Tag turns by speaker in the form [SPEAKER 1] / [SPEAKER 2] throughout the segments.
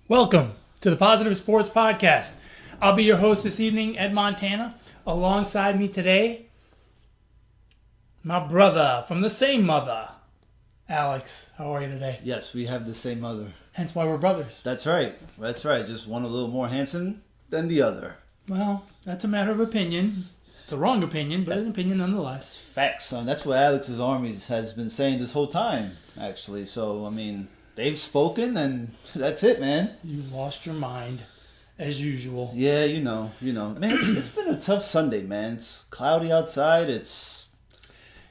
[SPEAKER 1] Welcome to the Positive Sports Podcast. I'll be your host this evening, Ed Montana. Alongside me today, my brother from the same mother, Alex. How are you today?
[SPEAKER 2] Yes, we have the same mother.
[SPEAKER 1] Hence why we're brothers.
[SPEAKER 2] That's right. That's right. Just one a little more handsome than the other.
[SPEAKER 1] Well, that's a matter of opinion. It's a wrong opinion, but an opinion
[SPEAKER 2] It's
[SPEAKER 1] nonetheless.
[SPEAKER 2] facts, son. That's what Alex's army has been saying this whole time, actually. So, I mean, they've spoken, and that's it, man.
[SPEAKER 1] You lost your mind, as usual.
[SPEAKER 2] Yeah, you know. Man, it's been a tough Sunday, man. It's cloudy outside.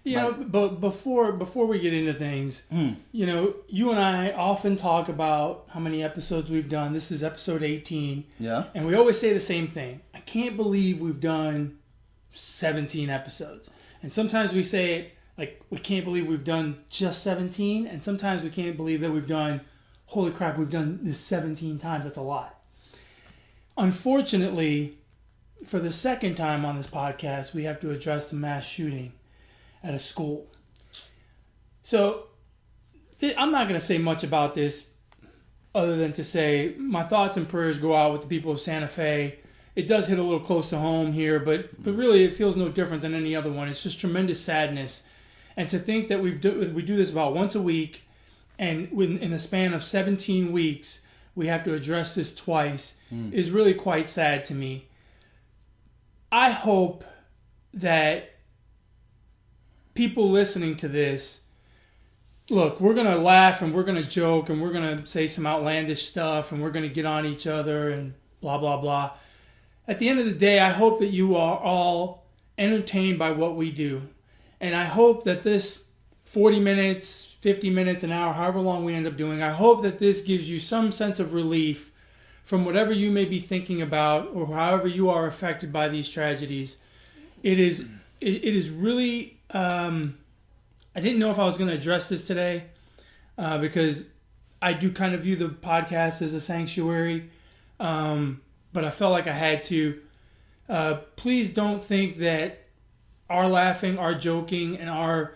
[SPEAKER 1] But before we get into things, you and I often talk about how many episodes we've done. This is episode 18.
[SPEAKER 2] Yeah.
[SPEAKER 1] And we always say the same thing. I can't believe we've done 17 episodes. And sometimes we say it like we can't believe we've done just 17. And sometimes we can't believe that we've done, holy crap, we've done this 17 times. That's a lot. Unfortunately, for the second time on this podcast, we have to address the mass shooting at a school. So I'm not going to say much about this other than to say my thoughts and prayers go out with the people of Santa Fe. It does hit a little close to home here, but really it feels no different than any other one. It's just tremendous sadness. And to think that we do this about once a week, and in the span of 17 weeks, we have to address this twice is really quite sad to me. I hope that people listening to this, look, we're going to laugh and we're going to joke and we're going to say some outlandish stuff and we're going to get on each other and blah, blah, blah. At the end of the day, I hope that you are all entertained by what we do. And I hope that this 40 minutes, 50 minutes, an hour, however long we end up doing, I hope that this gives you some sense of relief from whatever you may be thinking about or however you are affected by these tragedies. It is really... I didn't know if I was going to address this today because I do kind of view the podcast as a sanctuary. But I felt like I had to. Please don't think that our laughing, our joking, and our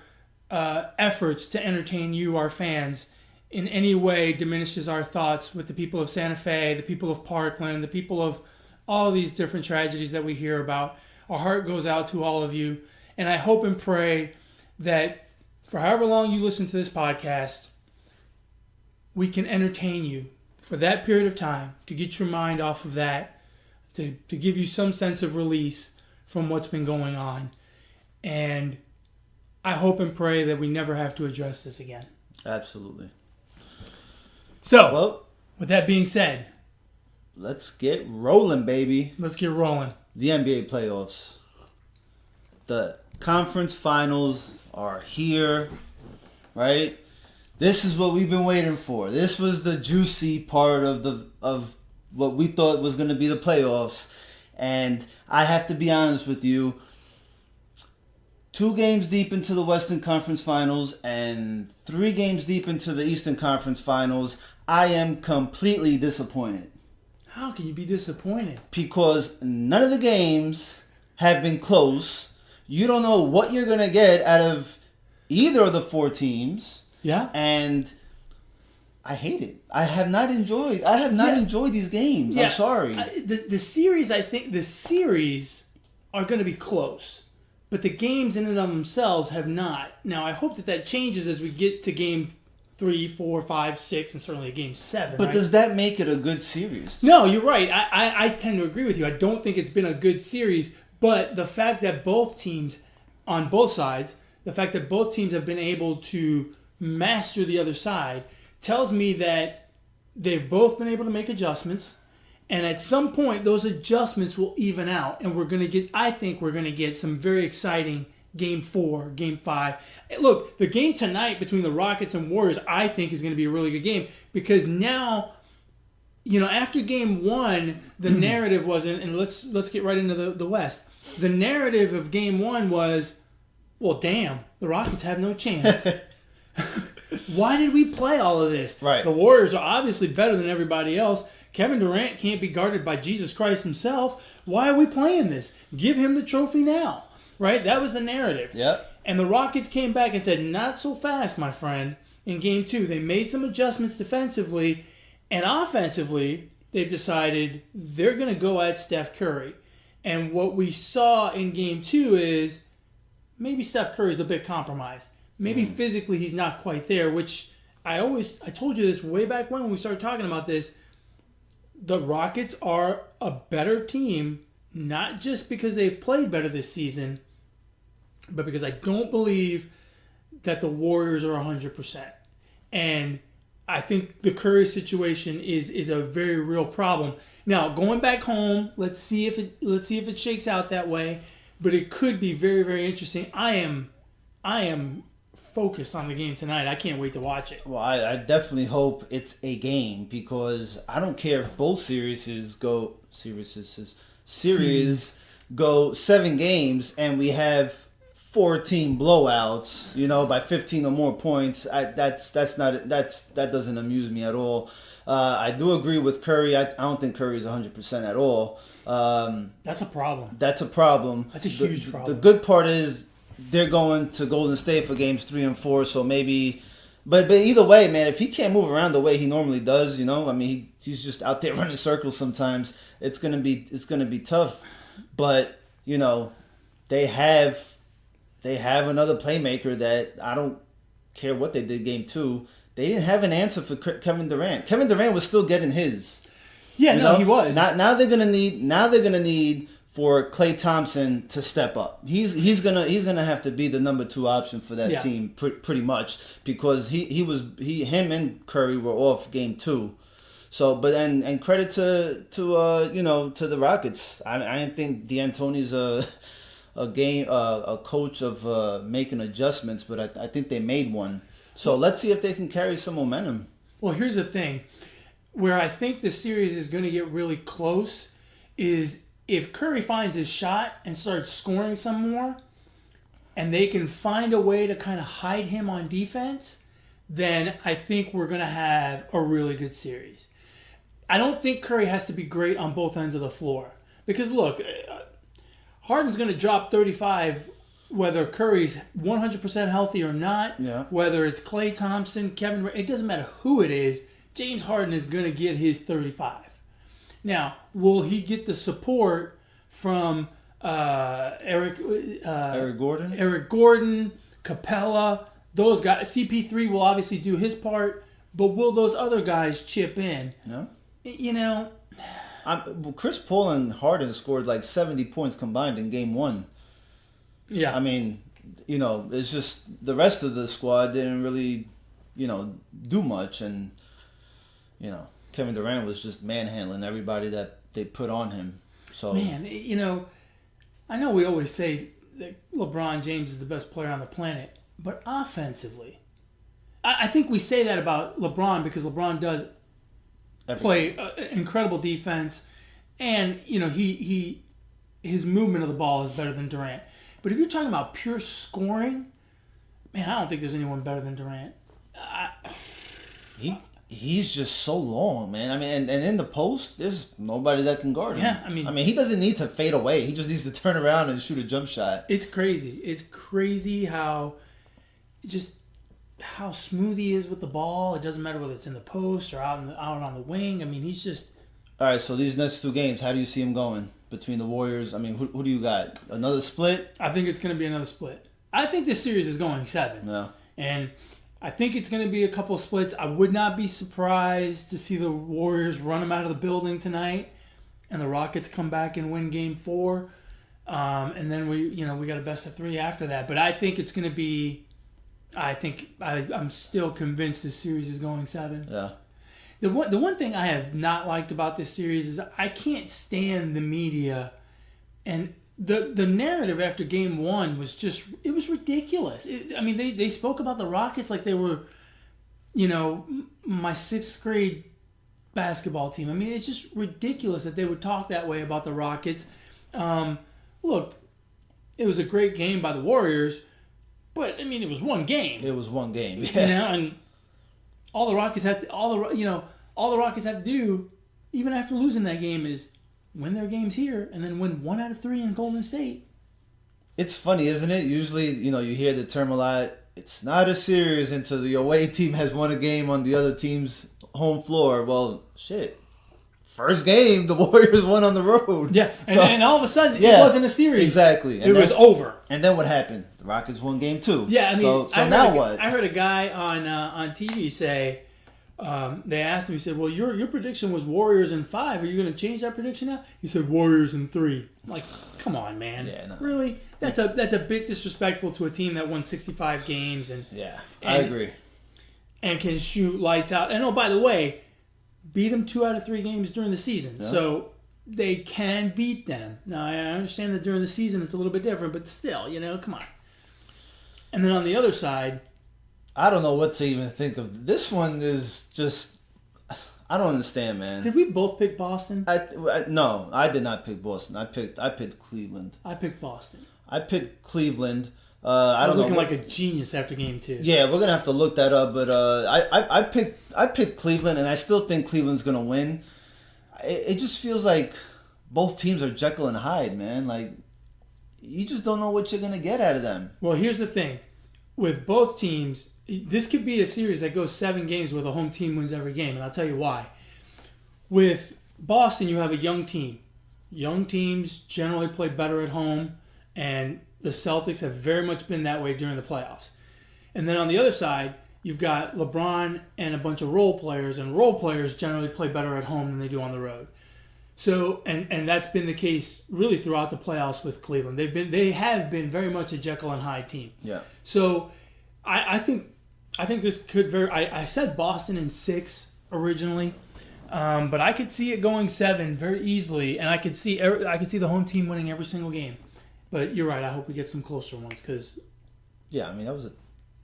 [SPEAKER 1] efforts to entertain you, our fans, in any way diminishes our thoughts with the people of Santa Fe, the people of Parkland, the people of all these different tragedies that we hear about. Our heart goes out to all of you. And I hope and pray that for however long you listen to this podcast, we can entertain you for that period of time to get your mind off of that, to give you some sense of release from what's been going on. And I hope and pray that we never have to address this again.
[SPEAKER 2] Absolutely.
[SPEAKER 1] So,
[SPEAKER 2] Well,
[SPEAKER 1] with that being said,
[SPEAKER 2] let's get rolling, baby.
[SPEAKER 1] let's get rolling.
[SPEAKER 2] The NBA playoffs. The conference finals are here, right? This is what we've been waiting for. This was the juicy part of what we thought was going to be the playoffs. And I have to be honest with you, 2 games deep into the Western Conference Finals and 3 games deep into the Eastern Conference Finals, I am completely disappointed.
[SPEAKER 1] How can you be disappointed?
[SPEAKER 2] Because none of the games have been close. You don't know what you're going to get out of either of the 4 teams.
[SPEAKER 1] Yeah.
[SPEAKER 2] And I hate it. I have not enjoyed these games.
[SPEAKER 1] Yeah.
[SPEAKER 2] I'm sorry.
[SPEAKER 1] The series, I think the series are going to be close, but the games in and of themselves have not. Now, I hope that changes as we get to game 3, 4, 5, 6, and certainly game 7.
[SPEAKER 2] But
[SPEAKER 1] right?
[SPEAKER 2] does that make it a good series?
[SPEAKER 1] No, you're right. I tend to agree with you. I don't think it's been a good series, but the fact that both teams, on both sides, the fact that both teams have been able to master the other side tells me that they've both been able to make adjustments, and at some point those adjustments will even out, and I think we're going to get some very exciting Game 4, Game 5. Look, the game tonight between the Rockets and Warriors, I think, is going to be a really good game because now, after Game 1, the narrative wasn't, and let's get right into the West. The narrative of Game 1 was, well, damn, the Rockets have no chance. Why did we play all of this?
[SPEAKER 2] Right.
[SPEAKER 1] The Warriors are obviously better than everybody else. Kevin Durant can't be guarded by Jesus Christ himself. Why are we playing this? Give him the trophy now. Right? That was the narrative.
[SPEAKER 2] Yep.
[SPEAKER 1] And the Rockets came back and said, not so fast, my friend, in Game 2. They made some adjustments defensively, And offensively, they've decided they're going to go at Steph Curry. And what we saw in game 2 is maybe Steph Curry's a bit compromised. Maybe physically he's not quite there, which I told you this way back when we started talking about this. The Rockets are a better team, not just because they've played better this season, but because I don't believe that the Warriors are 100%. And I think the Curry situation is a very real problem. Now, going back home, let's see if it shakes out that way. But it could be very, very interesting. I am focused on the game tonight. I can't wait to watch it.
[SPEAKER 2] Well, I definitely hope it's a game because I don't care if both series go 7 games and we have 14 blowouts, by 15 or more points. That doesn't amuse me at all. I do agree with Curry. I don't think Curry is 100% at all.
[SPEAKER 1] That's a problem.
[SPEAKER 2] That's a problem.
[SPEAKER 1] That's a huge problem.
[SPEAKER 2] The good part is they're going to Golden State for games 3 and 4, so maybe. But either way, man, if he can't move around the way he normally does, he's just out there running circles sometimes. It's gonna be tough. But they have another playmaker that I don't care what they did game 2. They didn't have an answer for Kevin Durant. Kevin Durant was still getting his.
[SPEAKER 1] Yeah, he was.
[SPEAKER 2] Now they're gonna need for Klay Thompson to step up. He's gonna have to be the number 2 option for that team pretty much because him and Curry were off game 2. So, but and credit to the Rockets. I didn't think D'Antoni's a coach of making adjustments, but I think they made one. So let's see if they can carry some momentum.
[SPEAKER 1] Well, here's the thing. Where I think the series is going to get really close is if Curry finds his shot and starts scoring some more, and they can find a way to kind of hide him on defense, then I think we're going to have a really good series. I don't think Curry has to be great on both ends of the floor. Because, look, Harden's going to drop 35 whether Curry's 100% healthy or not, whether it's Klay Thompson, Kevin Durant, it doesn't matter who it is, James Harden is going to get his 35. Now, will he get the support from Eric Gordon, Capella, those guys? CP3 will obviously do his part, but will those other guys chip in?
[SPEAKER 2] No.
[SPEAKER 1] Chris
[SPEAKER 2] Paul and Harden scored like 70 points combined in game 1.
[SPEAKER 1] Yeah.
[SPEAKER 2] I mean, it's just the rest of the squad didn't really, do much. And, Kevin Durant was just manhandling everybody that they put on him. So
[SPEAKER 1] man, I know we always say that LeBron James is the best player on the planet, but offensively, I think we say that about LeBron because LeBron does play incredible defense, and his movement of the ball is better than Durant. But if you're talking about pure scoring, man, I don't think there's anyone better than Durant.
[SPEAKER 2] He's just so long, man. I mean, and in the post, there's nobody that can guard him.
[SPEAKER 1] Yeah,
[SPEAKER 2] I mean, he doesn't need to fade away. He just needs to turn around and shoot a jump shot.
[SPEAKER 1] It's crazy. It's crazy how smooth he is with the ball. It doesn't matter whether it's in the post or out on the wing. I mean, he's just.
[SPEAKER 2] All right, so these next 2 games, how do you see him going between the Warriors? I mean, who do you got? Another split?
[SPEAKER 1] I think it's going to be another split. I think this series is going 7.
[SPEAKER 2] Yeah.
[SPEAKER 1] And I think it's going to be a couple of splits. I would not be surprised to see the Warriors run them out of the building tonight and the Rockets come back and win game 4. And then we got a best of 3 after that. But I think it's going to be I'm still convinced this series is going 7.
[SPEAKER 2] Yeah.
[SPEAKER 1] The one thing I have not liked about this series is I can't stand the media, and the narrative after game 1 was it was ridiculous. They spoke about the Rockets like they were, my 6th grade basketball team. I mean, it's just ridiculous that they would talk that way about the Rockets. Look, it was a great game by the Warriors, but it was one game.
[SPEAKER 2] It was one game, yeah.
[SPEAKER 1] And all the Rockets have to do, even after losing that game, is win their games here and then win 1 out of 3 in Golden State.
[SPEAKER 2] It's funny, isn't it? Usually, you hear the term a lot. It's not a series until the away team has won a game on the other team's home floor. Well, shit. First game, the Warriors won on the road.
[SPEAKER 1] Yeah,
[SPEAKER 2] So-
[SPEAKER 1] and all of a sudden,
[SPEAKER 2] Yeah,
[SPEAKER 1] it wasn't a series.
[SPEAKER 2] Exactly.
[SPEAKER 1] It was over.
[SPEAKER 2] And then what happened? The Rockets won game 2.
[SPEAKER 1] Yeah, I mean,
[SPEAKER 2] so
[SPEAKER 1] I heard
[SPEAKER 2] now what?
[SPEAKER 1] I heard a guy on TV say, they asked him, he said, well, your prediction was Warriors in 5. Are you going to change that prediction now? He said, Warriors in 3. I'm like, come on, man.
[SPEAKER 2] Yeah, no.
[SPEAKER 1] Really? That's a bit disrespectful to a team that won 65 games and
[SPEAKER 2] I agree.
[SPEAKER 1] and can shoot lights out. And oh, by the way, beat them 2 out of 3 games during the season.
[SPEAKER 2] Yeah.
[SPEAKER 1] So they can beat them. Now, I understand that during the season it's a little bit different, but still, come on. And then on the other side,
[SPEAKER 2] I don't know what to even think of. This one is just, I don't understand, man.
[SPEAKER 1] did we both pick Boston?
[SPEAKER 2] No, I did not pick Boston. I picked Cleveland.
[SPEAKER 1] I picked Boston.
[SPEAKER 2] I picked Cleveland. I
[SPEAKER 1] I was
[SPEAKER 2] don't
[SPEAKER 1] looking
[SPEAKER 2] know.
[SPEAKER 1] like a genius after game 2.
[SPEAKER 2] Yeah, we're gonna have to look that up. But I picked Cleveland, and I still think Cleveland's gonna win. It just feels like both teams are Jekyll and Hyde, man. Like you just don't know what you're gonna get out of them.
[SPEAKER 1] Well, here's the thing. With both teams, this could be a series that goes 7 games where the home team wins every game, and I'll tell you why. With Boston, you have a young team. Young teams generally play better at home, and the Celtics have very much been that way during the playoffs. And then on the other side, you've got LeBron and a bunch of role players, and role players generally play better at home than they do on the road. So, and that's been the case really throughout the playoffs with Cleveland. They have been very much a Jekyll and Hyde team.
[SPEAKER 2] Yeah.
[SPEAKER 1] So, I think this could I said Boston in 6 originally, but I could see it going 7 very easily, and I could see the home team winning every single game. But you're right. I hope we get some closer ones because
[SPEAKER 2] Yeah, I mean that was a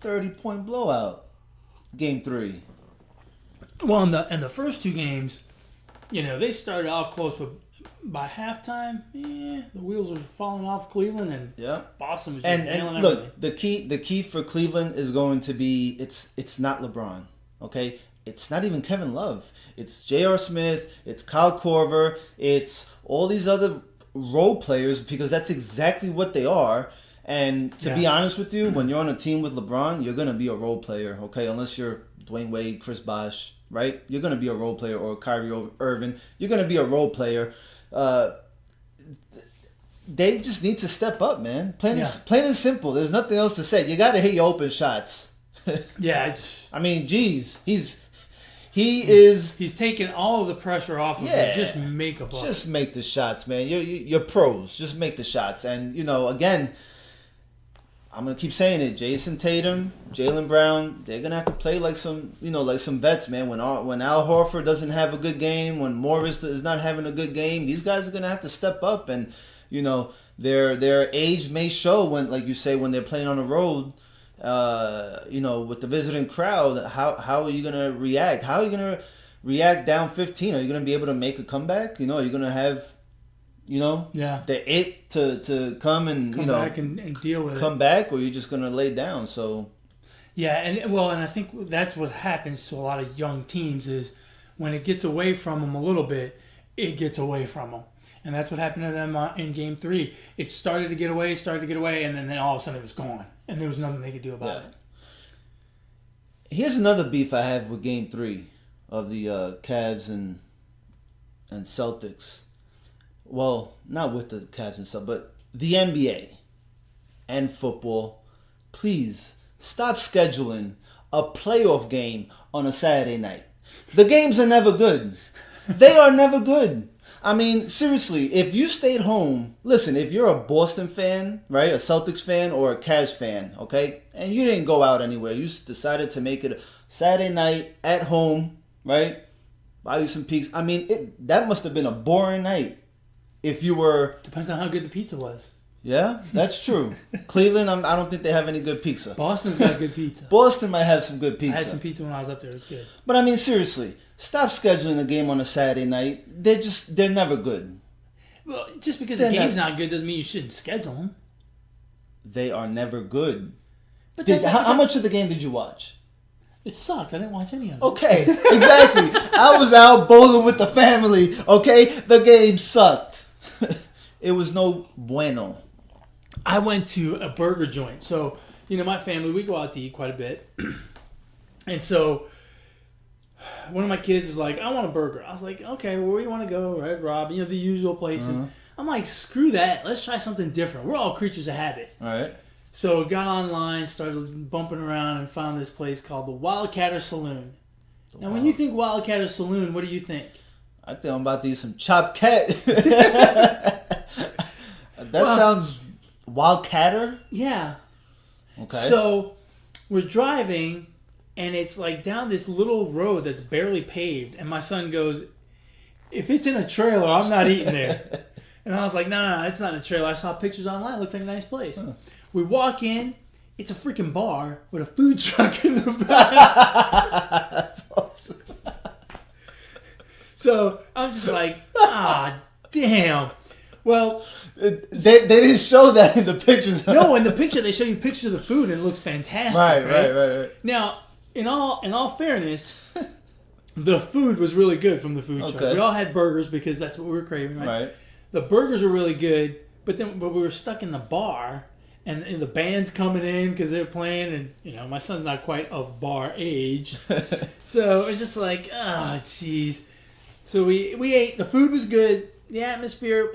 [SPEAKER 2] 30-point blowout. Game 3.
[SPEAKER 1] well, in the first 2 games, they started off close, but by halftime, the wheels were falling off Cleveland, and
[SPEAKER 2] Yeah.
[SPEAKER 1] Boston was just nailing
[SPEAKER 2] And
[SPEAKER 1] everything.
[SPEAKER 2] look, the key for Cleveland is going to be it's not LeBron, okay? It's not even Kevin Love. It's J.R. Smith. It's Kyle Korver. It's all these other role players because that's exactly what they are. And to be honest with you, when you're on a team with LeBron, you're gonna be a role player, okay? Unless you're Dwayne Wade, Chris Bosh, right? You're gonna be a role player, or Kyrie Irving. You're gonna be a role player. They just need to step up, man. Plain and simple. There's nothing else to say. You got to hit your open shots. I mean, geez, he's
[SPEAKER 1] taking all of the pressure off of
[SPEAKER 2] Yeah.
[SPEAKER 1] him. Just make a bucket.
[SPEAKER 2] just make the shots, man. You're pros. Just make the shots. And again, I'm gonna keep saying it. Jason Tatum, Jaylen Brown, they're gonna have to play like some vets, man. When Al Horford doesn't have a good game, when Morris is not having a good game, these guys are gonna have to step up. And their age may show when, like you say, when they're playing on the road. With the visiting crowd, how are you gonna react? How are you gonna react down 15? Are you gonna be able to make a comeback? Are you gonna have the it to come and
[SPEAKER 1] come back and deal with
[SPEAKER 2] come
[SPEAKER 1] it.
[SPEAKER 2] back, or you're just gonna lay down? So
[SPEAKER 1] and I think that's what happens to a lot of young teams is when it gets away from them a little bit, it gets away from them. And that's what happened to them in Game 3. It started to get away, and then all of a sudden it was gone. And there was nothing they could do about it.
[SPEAKER 2] Here's another beef I have with Game 3 of the Cavs and Celtics. Well, not with the Cavs and stuff, but the NBA and football. Please stop scheduling a playoff game on a Saturday night. The games are never good. They are never good. I mean, seriously, if you stayed home, listen, if you're a Boston fan, right, a Celtics fan or a Cavs fan, okay, and you didn't go out anywhere, you decided to make it a Saturday night at home, right, buy you some pizzas. I mean, that must have been a boring night if you were...
[SPEAKER 1] Depends on how good the pizza was.
[SPEAKER 2] Yeah, that's true. Cleveland, I don't think they have any good pizza.
[SPEAKER 1] Boston's got good pizza.
[SPEAKER 2] Boston might have some good pizza.
[SPEAKER 1] I had some pizza when I was up there. It's good.
[SPEAKER 2] But I mean, seriously, stop scheduling a game on a Saturday night. They're never good.
[SPEAKER 1] Well, just because the game's not good doesn't mean you shouldn't schedule them.
[SPEAKER 2] They are never good.
[SPEAKER 1] But
[SPEAKER 2] How much of the game did you watch?
[SPEAKER 1] It sucked. I didn't watch any of it.
[SPEAKER 2] Okay, exactly. I was out bowling with the family. Okay, the game sucked. It was no bueno.
[SPEAKER 1] I went to a burger joint. So, my family, we go out to eat quite a bit. And so one of my kids was like, I want a burger. I was like, okay, well, where you want to go? Red Robin, the usual places. I'm like, screw that. Let's try something different. We're all creatures of habit.
[SPEAKER 2] All right.
[SPEAKER 1] So got online, started bumping around, and found this place called the Wildcatter Saloon. Now, when you think Wildcatter Saloon, what do you think?
[SPEAKER 2] I think I'm about to eat some chopped cat. That sounds Wildcatter?
[SPEAKER 1] Yeah.
[SPEAKER 2] Okay.
[SPEAKER 1] So we're driving, and it's like down this little road that's barely paved. And my son goes, if it's in a trailer, I'm not eating there. And I was like, no, it's not in a trailer. I saw pictures online. It looks like a nice place. Huh. We walk in. It's a freaking bar with a food truck in the back. That's awesome. So I'm just like, damn. Well,
[SPEAKER 2] they didn't show that in the pictures.
[SPEAKER 1] No, in the picture they show you pictures of the food and it looks fantastic.
[SPEAKER 2] Right.
[SPEAKER 1] Now, in all fairness, the food was really good from the food truck. We all had burgers because that's what we were craving, right? The burgers were really good, but we were stuck in the bar, and the band's coming in because they're playing, and my son's not quite of bar age, so it's just like, jeez. So we ate. The food was good. The atmosphere,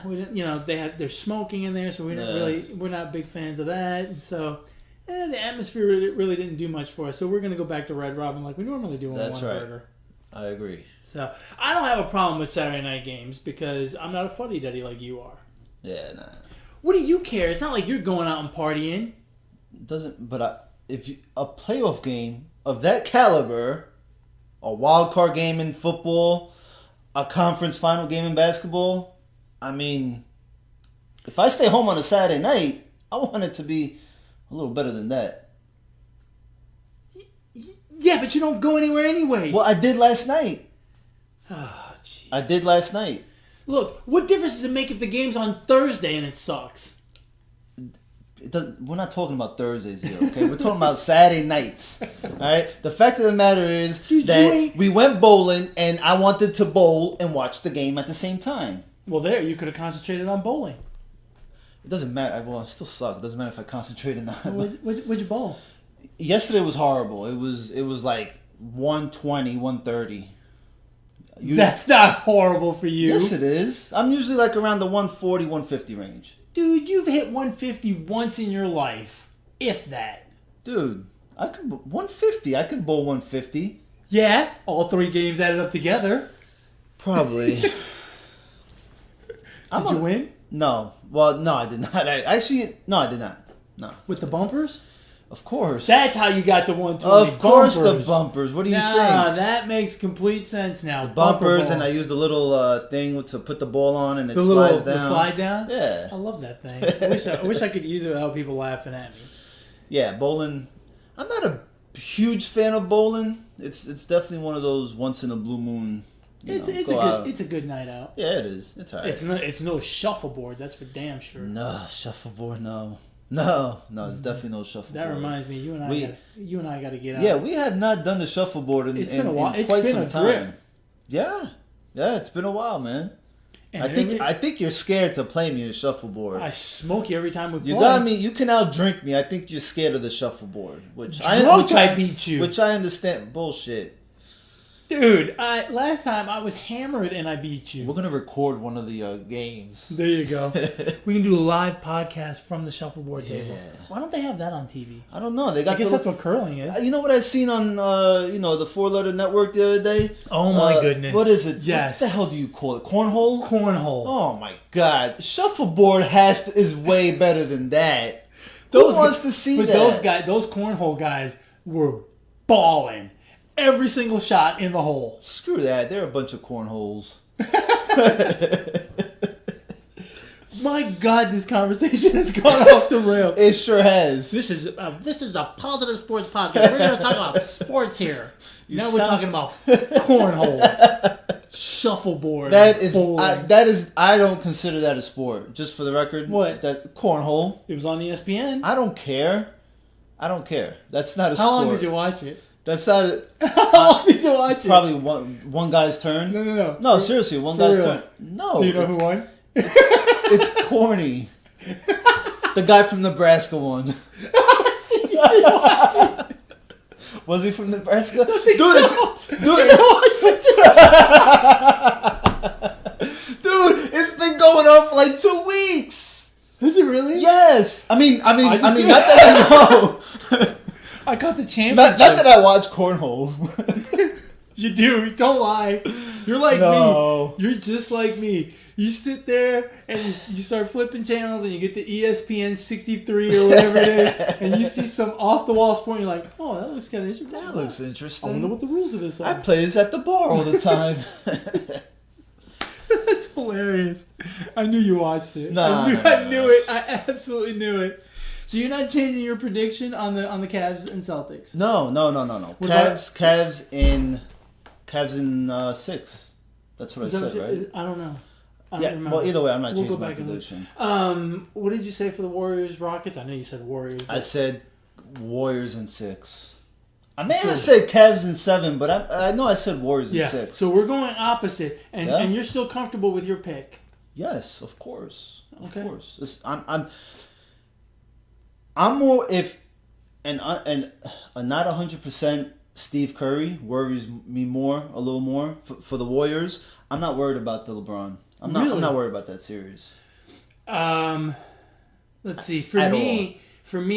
[SPEAKER 1] we didn't. They're smoking in there, so we're not big fans of that. And so, the atmosphere really didn't do much for us. So we're gonna go back to Red Robin like we normally do on one burger.
[SPEAKER 2] I agree.
[SPEAKER 1] So I don't have a problem with Saturday night games because I'm not a fuddy-duddy like you are.
[SPEAKER 2] Yeah, nah.
[SPEAKER 1] What do you care? It's not like you're going out and partying.
[SPEAKER 2] It doesn't. But a playoff game of that caliber, a wild card game in football, a conference final game in basketball. I mean, if I stay home on a Saturday night, I want it to be a little better than that.
[SPEAKER 1] Yeah, but you don't go anywhere anyway.
[SPEAKER 2] Well, I did last night.
[SPEAKER 1] Oh, jeez.
[SPEAKER 2] I did last night.
[SPEAKER 1] Look, what difference does it make if the game's on Thursday and it sucks?
[SPEAKER 2] We're not talking about Thursdays here, okay? We're talking about Saturday nights, all right? The fact of the matter is that we went bowling, and I wanted to bowl and watch the game at the same time.
[SPEAKER 1] Well, you could have concentrated on bowling.
[SPEAKER 2] It doesn't matter. Well, I still suck. It doesn't matter if I concentrate or not.
[SPEAKER 1] What'd you bowl?
[SPEAKER 2] Yesterday was horrible. It was like 120, 130.
[SPEAKER 1] That's not horrible for you.
[SPEAKER 2] Yes, it is. I'm usually like around the 140, 150 range.
[SPEAKER 1] Dude, you've hit 150 once in your life. If that.
[SPEAKER 2] Dude, 150. I could bowl 150.
[SPEAKER 1] Yeah, all 3 games added up together.
[SPEAKER 2] Probably.
[SPEAKER 1] Did you win?
[SPEAKER 2] No. Well, no, I did not. I did not. No.
[SPEAKER 1] With the bumpers?
[SPEAKER 2] Of course.
[SPEAKER 1] That's how you got to 120.
[SPEAKER 2] Of course, the bumpers. What do you think?
[SPEAKER 1] That makes complete sense now.
[SPEAKER 2] The bumpers, and I used the little thing to put the ball on, and slides down.
[SPEAKER 1] The slide down?
[SPEAKER 2] Yeah.
[SPEAKER 1] I love that thing. I wish I could use it without people laughing at me.
[SPEAKER 2] Yeah, bowling. I'm not a huge fan of bowling. It's definitely one of those once in a blue moon.
[SPEAKER 1] It's a good night out.
[SPEAKER 2] Yeah, it is. It's alright.
[SPEAKER 1] It's no shuffleboard. That's for damn sure.
[SPEAKER 2] No shuffleboard. No, it's definitely no shuffleboard.
[SPEAKER 1] That reminds me, you and I got to get out.
[SPEAKER 2] Yeah, we have not done the shuffleboard in quite some time.
[SPEAKER 1] Grip.
[SPEAKER 2] Yeah, it's been a while, man. And I think you're scared to play me in shuffleboard.
[SPEAKER 1] I smoke you every time we play.
[SPEAKER 2] You got me. You can outdrink me. I think you're scared of the shuffleboard,
[SPEAKER 1] I beat you.
[SPEAKER 2] Which I understand. Bullshit.
[SPEAKER 1] Dude, last time I was hammered and I beat you.
[SPEAKER 2] We're going to record one of the games.
[SPEAKER 1] There you go. We can do a live podcast from the shuffleboard tables. Why don't they have that on TV?
[SPEAKER 2] I don't know.
[SPEAKER 1] I guess that's what curling is.
[SPEAKER 2] You know what I seen on the 4-letter network the other day?
[SPEAKER 1] Oh my goodness.
[SPEAKER 2] What is it?
[SPEAKER 1] Yes.
[SPEAKER 2] What the hell do you call it? Cornhole?
[SPEAKER 1] Cornhole.
[SPEAKER 2] Oh my god. Shuffleboard is way better than that. Who wants to see that?
[SPEAKER 1] But those cornhole guys were balling. Every single shot in the hole.
[SPEAKER 2] Screw that. They're a bunch of cornholes.
[SPEAKER 1] My God, this conversation has gone off the rails.
[SPEAKER 2] It sure has.
[SPEAKER 1] This is the Positive Sports Podcast. We're going to talk about sports here. We're talking about cornhole, shuffleboard.
[SPEAKER 2] That is. I don't consider that a sport. Just for the record.
[SPEAKER 1] What?
[SPEAKER 2] That cornhole.
[SPEAKER 1] It was on ESPN.
[SPEAKER 2] I don't care. That's not a sport.
[SPEAKER 1] How long did you watch it?
[SPEAKER 2] That's not.
[SPEAKER 1] How long did you watch it?
[SPEAKER 2] Probably one guy's turn.
[SPEAKER 1] No.
[SPEAKER 2] No, seriously, one guy's turn. No.
[SPEAKER 1] Do you know who won?
[SPEAKER 2] It's corny. The guy from Nebraska won.
[SPEAKER 1] You didn't watch it.
[SPEAKER 2] Was he from Nebraska? Dude, it's been going on for like 2 weeks.
[SPEAKER 1] Is it really?
[SPEAKER 2] Yes. I mean, not that I know.
[SPEAKER 1] I got the championship.
[SPEAKER 2] Not that I watch cornhole.
[SPEAKER 1] You do. Don't lie. You're like
[SPEAKER 2] No.
[SPEAKER 1] me. You're just like me. You sit there and you start flipping channels and you get the ESPN 63 or whatever it is, and you see some off the wall sport. And you're like, oh, that looks kind of interesting.
[SPEAKER 2] That looks
[SPEAKER 1] I
[SPEAKER 2] interesting.
[SPEAKER 1] wonder what the rules of this are.
[SPEAKER 2] I play this at the bar all the time.
[SPEAKER 1] That's hilarious. I knew you watched it.
[SPEAKER 2] No,
[SPEAKER 1] I knew it. I absolutely knew it. So you're not changing your prediction on the Cavs and Celtics?
[SPEAKER 2] No.
[SPEAKER 1] What about-
[SPEAKER 2] Cavs in 6. That's what I
[SPEAKER 1] Is that
[SPEAKER 2] said,
[SPEAKER 1] what you-
[SPEAKER 2] right?
[SPEAKER 1] I don't know. I don't
[SPEAKER 2] Yeah.
[SPEAKER 1] remember.
[SPEAKER 2] Well, either way, I'm not
[SPEAKER 1] We'll
[SPEAKER 2] changing
[SPEAKER 1] go
[SPEAKER 2] my
[SPEAKER 1] back and look.
[SPEAKER 2] prediction.
[SPEAKER 1] What did you say for the Warriors Rockets? I know you said Warriors.
[SPEAKER 2] I
[SPEAKER 1] but-
[SPEAKER 2] said Warriors in 6. I may
[SPEAKER 1] So-
[SPEAKER 2] have said Cavs in 7, but I know I said Warriors in
[SPEAKER 1] yeah.
[SPEAKER 2] 6.
[SPEAKER 1] So we're going opposite, and
[SPEAKER 2] Yeah.
[SPEAKER 1] and you're still comfortable with your pick.
[SPEAKER 2] Yes, of course. Of
[SPEAKER 1] Okay.
[SPEAKER 2] course. I'm more if and not 100% Steve Curry worries me a little more for the Warriors. I'm not worried about the LeBron. I'm
[SPEAKER 1] Really?
[SPEAKER 2] not worried about that series.
[SPEAKER 1] Let's see. For
[SPEAKER 2] At
[SPEAKER 1] me, I'm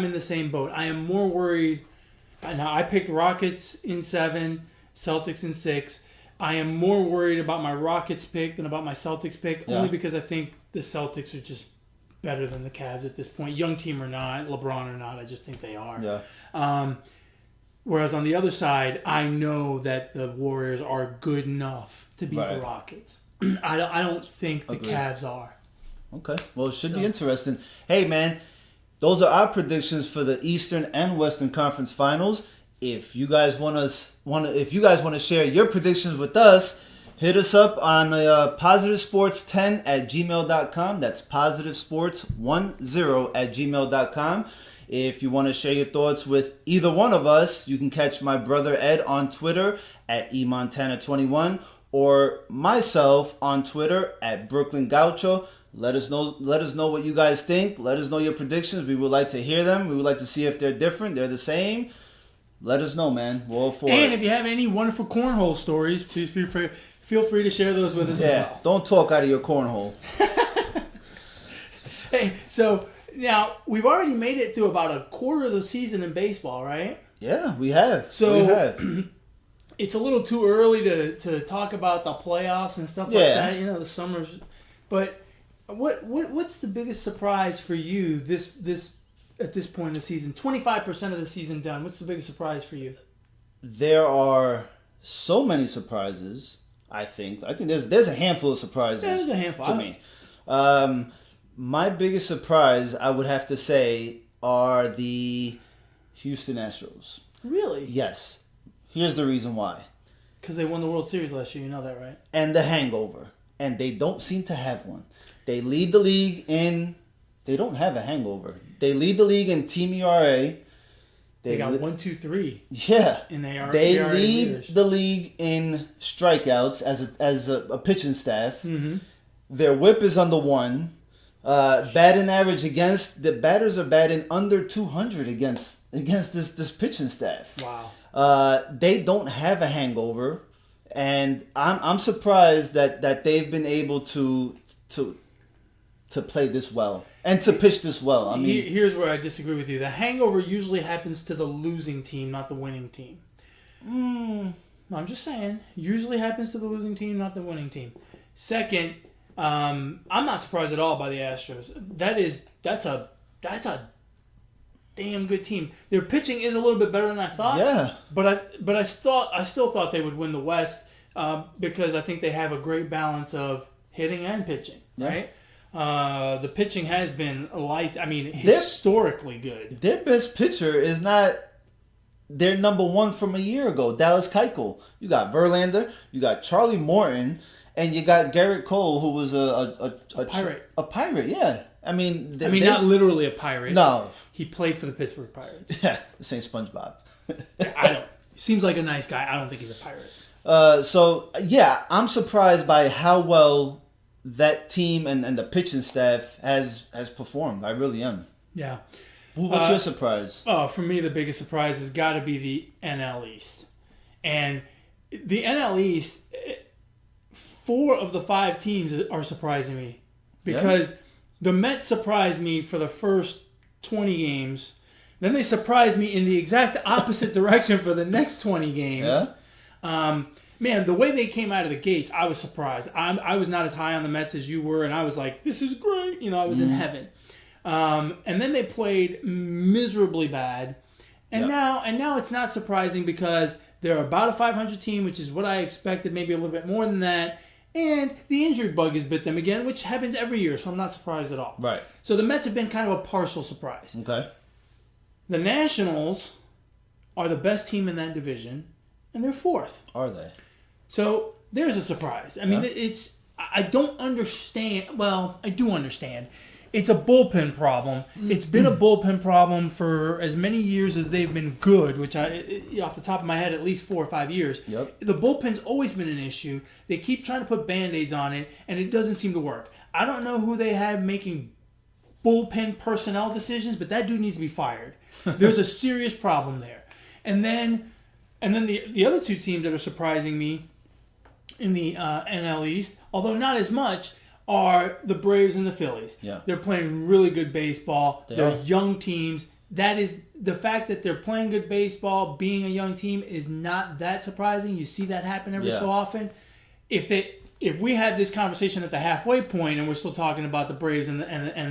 [SPEAKER 1] in the same boat. I am more worried. Now I picked Rockets in 7, Celtics in 6. I am more worried about my Rockets pick than about my Celtics pick,
[SPEAKER 2] Yeah.
[SPEAKER 1] only because I think the Celtics are just better than the Cavs at this point. Young team or not, LeBron or not, I just think they are.
[SPEAKER 2] Yeah.
[SPEAKER 1] Whereas on the other side, I know that the Warriors are good enough to beat the
[SPEAKER 2] Right.
[SPEAKER 1] Rockets. I don't think the
[SPEAKER 2] Agreed.
[SPEAKER 1] Cavs are.
[SPEAKER 2] Okay. Well, it should
[SPEAKER 1] So-
[SPEAKER 2] be interesting. Hey, man, those are our predictions for the Eastern and Western Conference Finals. If you guys want to share your predictions with us, hit us up on positivesports10@gmail.com. That's positivesports10@gmail.com. If you want to share your thoughts with either one of us, you can catch my brother Ed on Twitter at eMontana21 or myself on Twitter at Brooklyn Gaucho. Let us know what you guys think. Let us know your predictions. We would like to hear them. We would like to see if they're different, they're the same. Let us know, man. We're all for it.
[SPEAKER 1] And if you have any wonderful cornhole stories, please feel free to share those with us as well.
[SPEAKER 2] Don't talk out of your cornhole.
[SPEAKER 1] Hey, so now we've already made it through about a quarter of the season in baseball, right?
[SPEAKER 2] Yeah, we have.
[SPEAKER 1] So-
[SPEAKER 2] we have.
[SPEAKER 1] It's a little too early to talk about the playoffs and stuff like
[SPEAKER 2] Yeah.
[SPEAKER 1] that. You know, the summer's. But what's the biggest surprise for you this at this point in the season? 25% of the season done. What's the biggest surprise for you?
[SPEAKER 2] There are so many surprises. I think there's a handful of surprises.
[SPEAKER 1] Yeah, there's a handful.
[SPEAKER 2] to me. My biggest surprise, I would have to say, are the Houston Astros.
[SPEAKER 1] Really?
[SPEAKER 2] Yes. Here's the reason why.
[SPEAKER 1] Because they won the World Series last year. You know that, right?
[SPEAKER 2] And the hangover. And they don't seem to have one. They lead the league in... They don't have a hangover. They lead the league in Team ERA.
[SPEAKER 1] They got 1, 2, 3
[SPEAKER 2] Yeah.
[SPEAKER 1] in ERA.
[SPEAKER 2] They
[SPEAKER 1] ERA
[SPEAKER 2] lead
[SPEAKER 1] leaders.
[SPEAKER 2] the league in strikeouts as a pitching staff.
[SPEAKER 1] Mm-hmm.
[SPEAKER 2] Their whip is under 1. Batting average against... The batters are batting under 200 against this pitching staff.
[SPEAKER 1] Wow.
[SPEAKER 2] They don't have a hangover, and I'm surprised that they've been able to play this well and to pitch this well. I mean,
[SPEAKER 1] Here's where I disagree with you. The hangover usually happens to the losing team, not the winning team. No, I'm just saying. Usually happens to the losing team, not the winning team. Second, I'm not surprised at all by the Astros. That's a damn good team. Their pitching is a little bit better than I thought.
[SPEAKER 2] yeah,
[SPEAKER 1] But I still thought they would win the West because I think they have a great balance of hitting and pitching.
[SPEAKER 2] Yeah.
[SPEAKER 1] Right. The pitching has been light. I mean, historically good.
[SPEAKER 2] their best pitcher is not their number 1 from a year ago, Dallas Keuchel. You got Verlander, you got Charlie Morton, and you got Garrett Cole, who was a
[SPEAKER 1] Pirate.
[SPEAKER 2] A pirate, yeah. I mean,
[SPEAKER 1] Not literally a pirate.
[SPEAKER 2] No,
[SPEAKER 1] He played for the Pittsburgh Pirates.
[SPEAKER 2] yeah, this ain't SpongeBob.
[SPEAKER 1] I don't. Seems like a nice guy. I don't think he's a pirate.
[SPEAKER 2] So yeah, I'm surprised by how well that team and the pitching staff has performed. I really am.
[SPEAKER 1] Yeah.
[SPEAKER 2] What's your surprise?
[SPEAKER 1] Oh, for me, the biggest surprise has got to be the NL East. And the NL East, 4 of the 5 teams are surprising me. Because the Mets surprised me for the first 20 games. Then they surprised me in the exact opposite direction for the next 20 games.
[SPEAKER 2] Yeah?
[SPEAKER 1] Man, the way they came out of the gates, I was surprised. I was not as high on the Mets as you were, and I was like, this is great. You know, I was in heaven. And then they played miserably bad. And now it's not surprising because they're about a 500 team, which is what I expected, maybe a little bit more than that. And the injury bug has bit them again, which happens every year, so I'm not surprised at all.
[SPEAKER 2] Right.
[SPEAKER 1] So the Mets have been kind of a partial surprise.
[SPEAKER 2] Okay.
[SPEAKER 1] The Nationals are the best team in that division, and they're 4th.
[SPEAKER 2] Are they?
[SPEAKER 1] So there's a surprise. I mean, I don't understand. Well, I do understand. It's a bullpen problem. It's been a bullpen problem for as many years as they've been good, which off the top of my head, at least 4 or 5 years.
[SPEAKER 2] Yep.
[SPEAKER 1] The bullpen's always been an issue. They keep trying to put Band-Aids on it, and it doesn't seem to work. I don't know who they have making bullpen personnel decisions, but that dude needs to be fired. There's a serious problem there. And then the other 2 teams that are surprising me in the NL East, although not as much, are the Braves and the Phillies.
[SPEAKER 2] Yeah.
[SPEAKER 1] They're playing really good baseball. They're
[SPEAKER 2] are.
[SPEAKER 1] young teams. That is the fact that they're playing good baseball, being a young team, is not that surprising. You see that happen every so often. If we had this conversation at the halfway point and we're still talking about the Braves and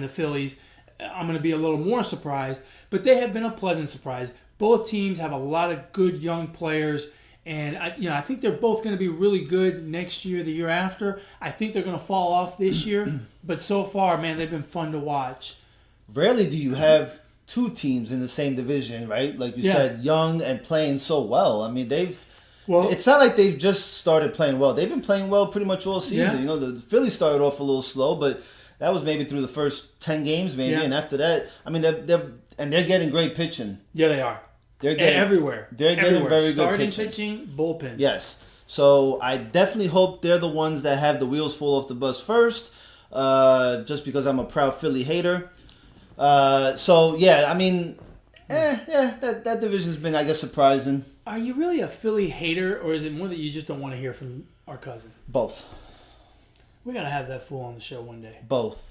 [SPEAKER 1] the Phillies, I'm going to be a little more surprised. But they have been a pleasant surprise. Both teams have a lot of good young players. And I think they're both going to be really good next year, the year after. I think they're going to fall off this year, but so far, man, they've been fun to watch.
[SPEAKER 2] Rarely do you have 2 teams in the same division, right? Like you said, young and playing so well. I mean, it's not like they've just started playing well. They've been playing well pretty much all season.
[SPEAKER 1] Yeah.
[SPEAKER 2] You know, the Phillies started off a little slow, but that was maybe through the first 10 games, maybe, and after that, I mean, they're getting great pitching.
[SPEAKER 1] Yeah, they are.
[SPEAKER 2] They're getting
[SPEAKER 1] everywhere.
[SPEAKER 2] They're getting very good
[SPEAKER 1] Starting
[SPEAKER 2] pitching.
[SPEAKER 1] bullpen.
[SPEAKER 2] Yes. So I definitely hope they're the ones that have the wheels fall off the bus first, just because I'm a proud Philly hater. So, yeah, I mean, that division's been, I guess, surprising.
[SPEAKER 1] Are you really a Philly hater, or is it more that you just don't want to hear from our cousin?
[SPEAKER 2] Both.
[SPEAKER 1] We got to have that fool on the show one day.
[SPEAKER 2] Both.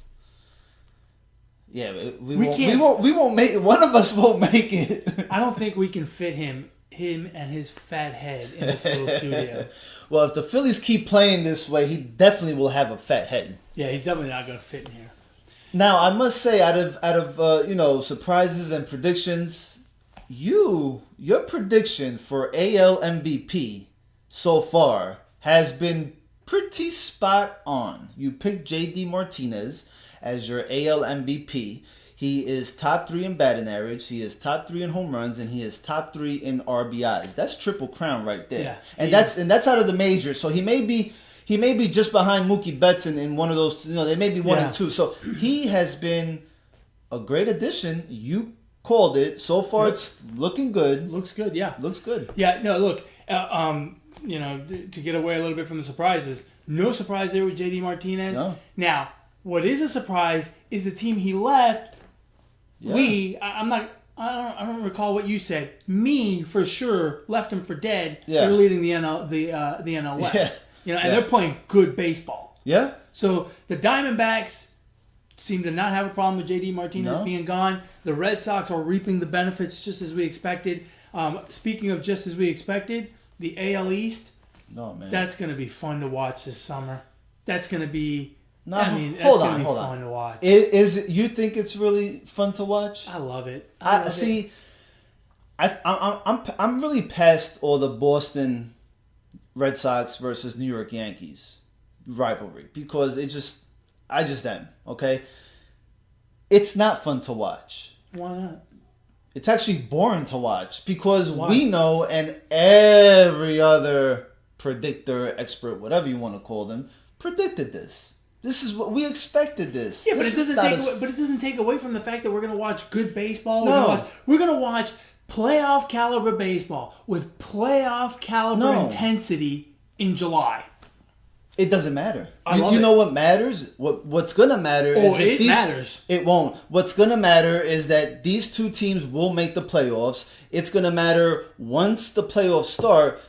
[SPEAKER 2] Yeah, we won't make it. One of us won't make it.
[SPEAKER 1] I don't think we can fit him and his fat head in this little studio.
[SPEAKER 2] Well, if the Phillies keep playing this way, he definitely will have a fat head.
[SPEAKER 1] Yeah, he's definitely not going to fit in here.
[SPEAKER 2] Now, I must say, out of surprises and predictions, your prediction for AL MVP so far has been pretty spot on. You picked JD Martinez as your AL MVP. He is top 3 in batting average, he is top 3 in home runs, and he is top 3 in RBIs. That's triple crown right there.
[SPEAKER 1] Yeah,
[SPEAKER 2] and that's out of the majors. So he may be just behind Mookie Betts in one of those. They may be 1 and 2. So he has been a great addition. You called it. So far, it's looking good.
[SPEAKER 1] Looks good, yeah.
[SPEAKER 2] Looks good.
[SPEAKER 1] Yeah, no, look, to get away a little bit from the surprises, no surprise there with JD Martinez.
[SPEAKER 2] No.
[SPEAKER 1] Now, what is a surprise is the team he left.
[SPEAKER 2] Yeah.
[SPEAKER 1] I don't recall what you said. Me, for sure, left him for dead.
[SPEAKER 2] Yeah.
[SPEAKER 1] They're leading the NL West.
[SPEAKER 2] Yeah.
[SPEAKER 1] And they're playing good baseball.
[SPEAKER 2] Yeah.
[SPEAKER 1] So the Diamondbacks seem to not have a problem with JD Martinez being gone. The Red Sox are reaping the benefits just as we expected. Speaking of just as we expected, the AL East, that's going to be fun to watch this summer. That's going to be... that's going to be fun to watch.
[SPEAKER 2] You think it's really fun to watch?
[SPEAKER 1] I love it.
[SPEAKER 2] I'm really past all the Boston Red Sox versus New York Yankees rivalry because I just am, okay? It's not fun to watch.
[SPEAKER 1] Why not?
[SPEAKER 2] It's actually boring to watch because we know, and every other predictor, expert, whatever you want to call them, predicted this. This is what we expected. This.
[SPEAKER 1] Yeah, but it doesn't take away from the fact that we're going to watch good baseball.
[SPEAKER 2] No.
[SPEAKER 1] We're going to watch playoff caliber baseball with playoff caliber intensity in July.
[SPEAKER 2] It doesn't matter.
[SPEAKER 1] I
[SPEAKER 2] You
[SPEAKER 1] love
[SPEAKER 2] know
[SPEAKER 1] it.
[SPEAKER 2] what matters? What's gonna matter is
[SPEAKER 1] it matters.
[SPEAKER 2] It won't. What's gonna matter is that these two teams will make the playoffs. It's gonna matter once the playoffs start.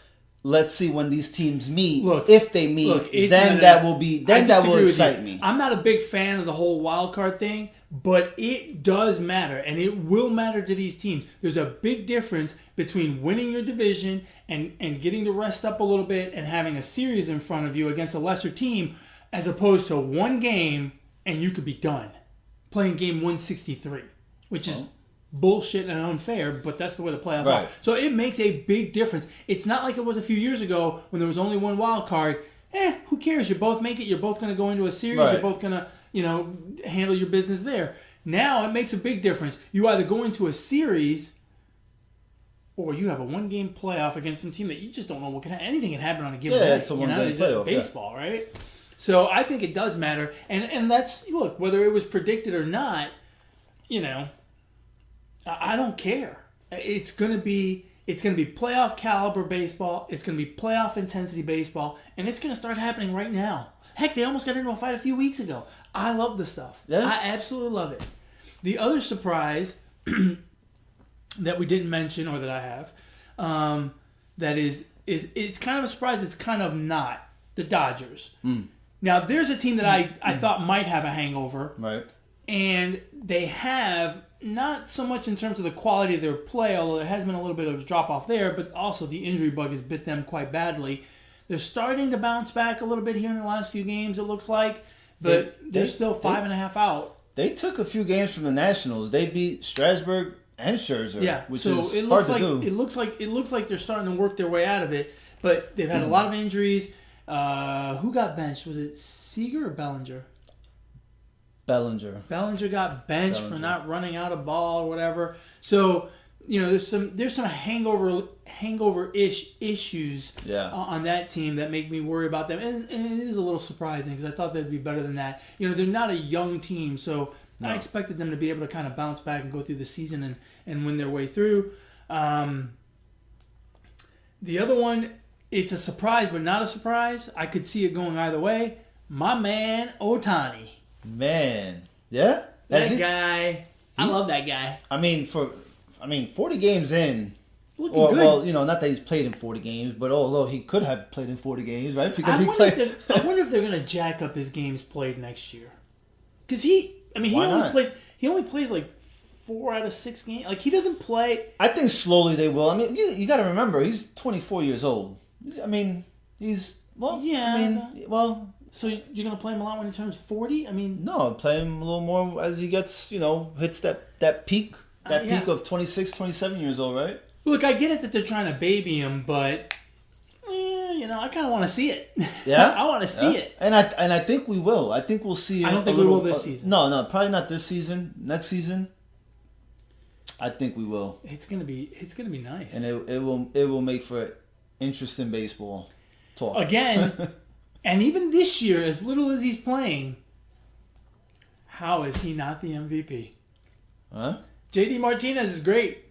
[SPEAKER 2] Let's see when these teams meet.
[SPEAKER 1] Look,
[SPEAKER 2] if they meet, then
[SPEAKER 1] no.
[SPEAKER 2] that will be
[SPEAKER 1] I
[SPEAKER 2] that will
[SPEAKER 1] disagree with
[SPEAKER 2] excite
[SPEAKER 1] you.
[SPEAKER 2] me.
[SPEAKER 1] I'm not a big fan of the whole wild card thing, but it does matter, and it will matter to these teams. There's a big difference between winning your division and getting to rest up a little bit and having a series in front of you against a lesser team, as opposed to one game and you could be done playing game 163, which is bullshit and unfair, but that's the way the playoffs are.
[SPEAKER 2] Right.
[SPEAKER 1] So it makes a big difference. It's not like it was a few years ago when there was only one wild card. Who cares? You both make it. You're both going to go into a series.
[SPEAKER 2] Right.
[SPEAKER 1] You're both going to, handle your business there. Now it makes a big difference. You either go into a series or you have a one-game playoff against some team that you just don't know what can happen. Anything can happen on a given day.
[SPEAKER 2] It's a one-game
[SPEAKER 1] It's
[SPEAKER 2] playoff.
[SPEAKER 1] baseball, right? So I think it does matter. And that's, look, whether it was predicted or not, I don't care. It's gonna be playoff caliber baseball. It's gonna be playoff intensity baseball, and it's gonna start happening right now. Heck, they almost got into a fight a few weeks ago. I love the stuff.
[SPEAKER 2] Yeah.
[SPEAKER 1] I absolutely love it. The other surprise that we didn't mention, or that I have, that is it's kind of a surprise. It's kind of not the Dodgers. Now, there's a team that I thought might have a hangover,
[SPEAKER 2] Right.
[SPEAKER 1] and they have. Not so much in terms of the quality of their play, although there has been a little bit of a drop-off there, but also the injury bug has bit them quite badly. They're starting to bounce back a little bit here in the last few games, it looks like, but they're still 5.5 out.
[SPEAKER 2] They took a few games from the Nationals. They beat Strasburg and Scherzer,
[SPEAKER 1] Yeah,
[SPEAKER 2] which
[SPEAKER 1] so
[SPEAKER 2] is
[SPEAKER 1] it
[SPEAKER 2] hard
[SPEAKER 1] looks
[SPEAKER 2] to
[SPEAKER 1] like
[SPEAKER 2] do.
[SPEAKER 1] it looks like they're starting to work their way out of it, but they've had a lot of injuries. Who got benched? Was it Seager or Bellinger?
[SPEAKER 2] Bellinger.
[SPEAKER 1] Bellinger got benched for not running out a ball or whatever. So, there's some hangover-ish issues on that team that make me worry about them. And it is a little surprising because I thought they'd be better than that. They're not a young team, so I expected them to be able to kind of bounce back and go through the season and win their way through. The other one, it's a surprise but not a surprise. I could see it going either way. My man, Ohtani.
[SPEAKER 2] Man, yeah,
[SPEAKER 1] That guy, I love that guy.
[SPEAKER 2] 40 games in.
[SPEAKER 1] Looking good.
[SPEAKER 2] Well, not that he's played in 40 games, but although he could have played in 40 games, right? Because
[SPEAKER 1] I wonder if they're gonna jack up his games played next year. Because he only plays like 4 out of 6 games. Like, he doesn't play.
[SPEAKER 2] I think slowly they will. I mean, you got to remember, he's 24 years old.
[SPEAKER 1] So you're gonna play him a lot when he turns 40?
[SPEAKER 2] No, play him a little more as he gets, hits that peak. Peak of 26, 27 years old, right?
[SPEAKER 1] Look, I get it that they're trying to baby him, but I kind of want to see it.
[SPEAKER 2] Yeah,
[SPEAKER 1] I want to see it.
[SPEAKER 2] And I think we will. I think we'll see it.
[SPEAKER 1] I don't think we will this season.
[SPEAKER 2] No, probably not this season. Next season, I think we will.
[SPEAKER 1] It's gonna be nice.
[SPEAKER 2] And it will make for interesting baseball talk
[SPEAKER 1] again. And even this year, as little as he's playing, how is he not the MVP?
[SPEAKER 2] Huh?
[SPEAKER 1] JD Martinez is great.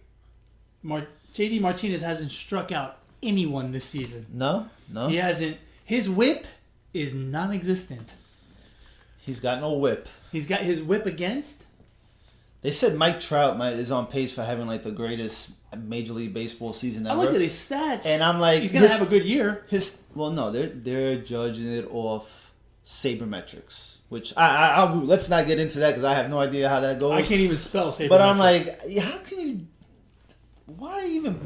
[SPEAKER 1] JD Martinez hasn't struck out anyone this season.
[SPEAKER 2] No.
[SPEAKER 1] He hasn't. His whip is non-existent.
[SPEAKER 2] He's got no whip.
[SPEAKER 1] He's got his whip against.
[SPEAKER 2] They said Mike Trout is on pace for having like the greatest Major League Baseball season ever.
[SPEAKER 1] I looked at his stats,
[SPEAKER 2] and I'm like,
[SPEAKER 1] he's gonna have a good year.
[SPEAKER 2] They're judging it off sabermetrics, which I let's not get into that because I have no idea how that goes.
[SPEAKER 1] I can't even spell sabermetrics.
[SPEAKER 2] But I'm like, how can you? Why even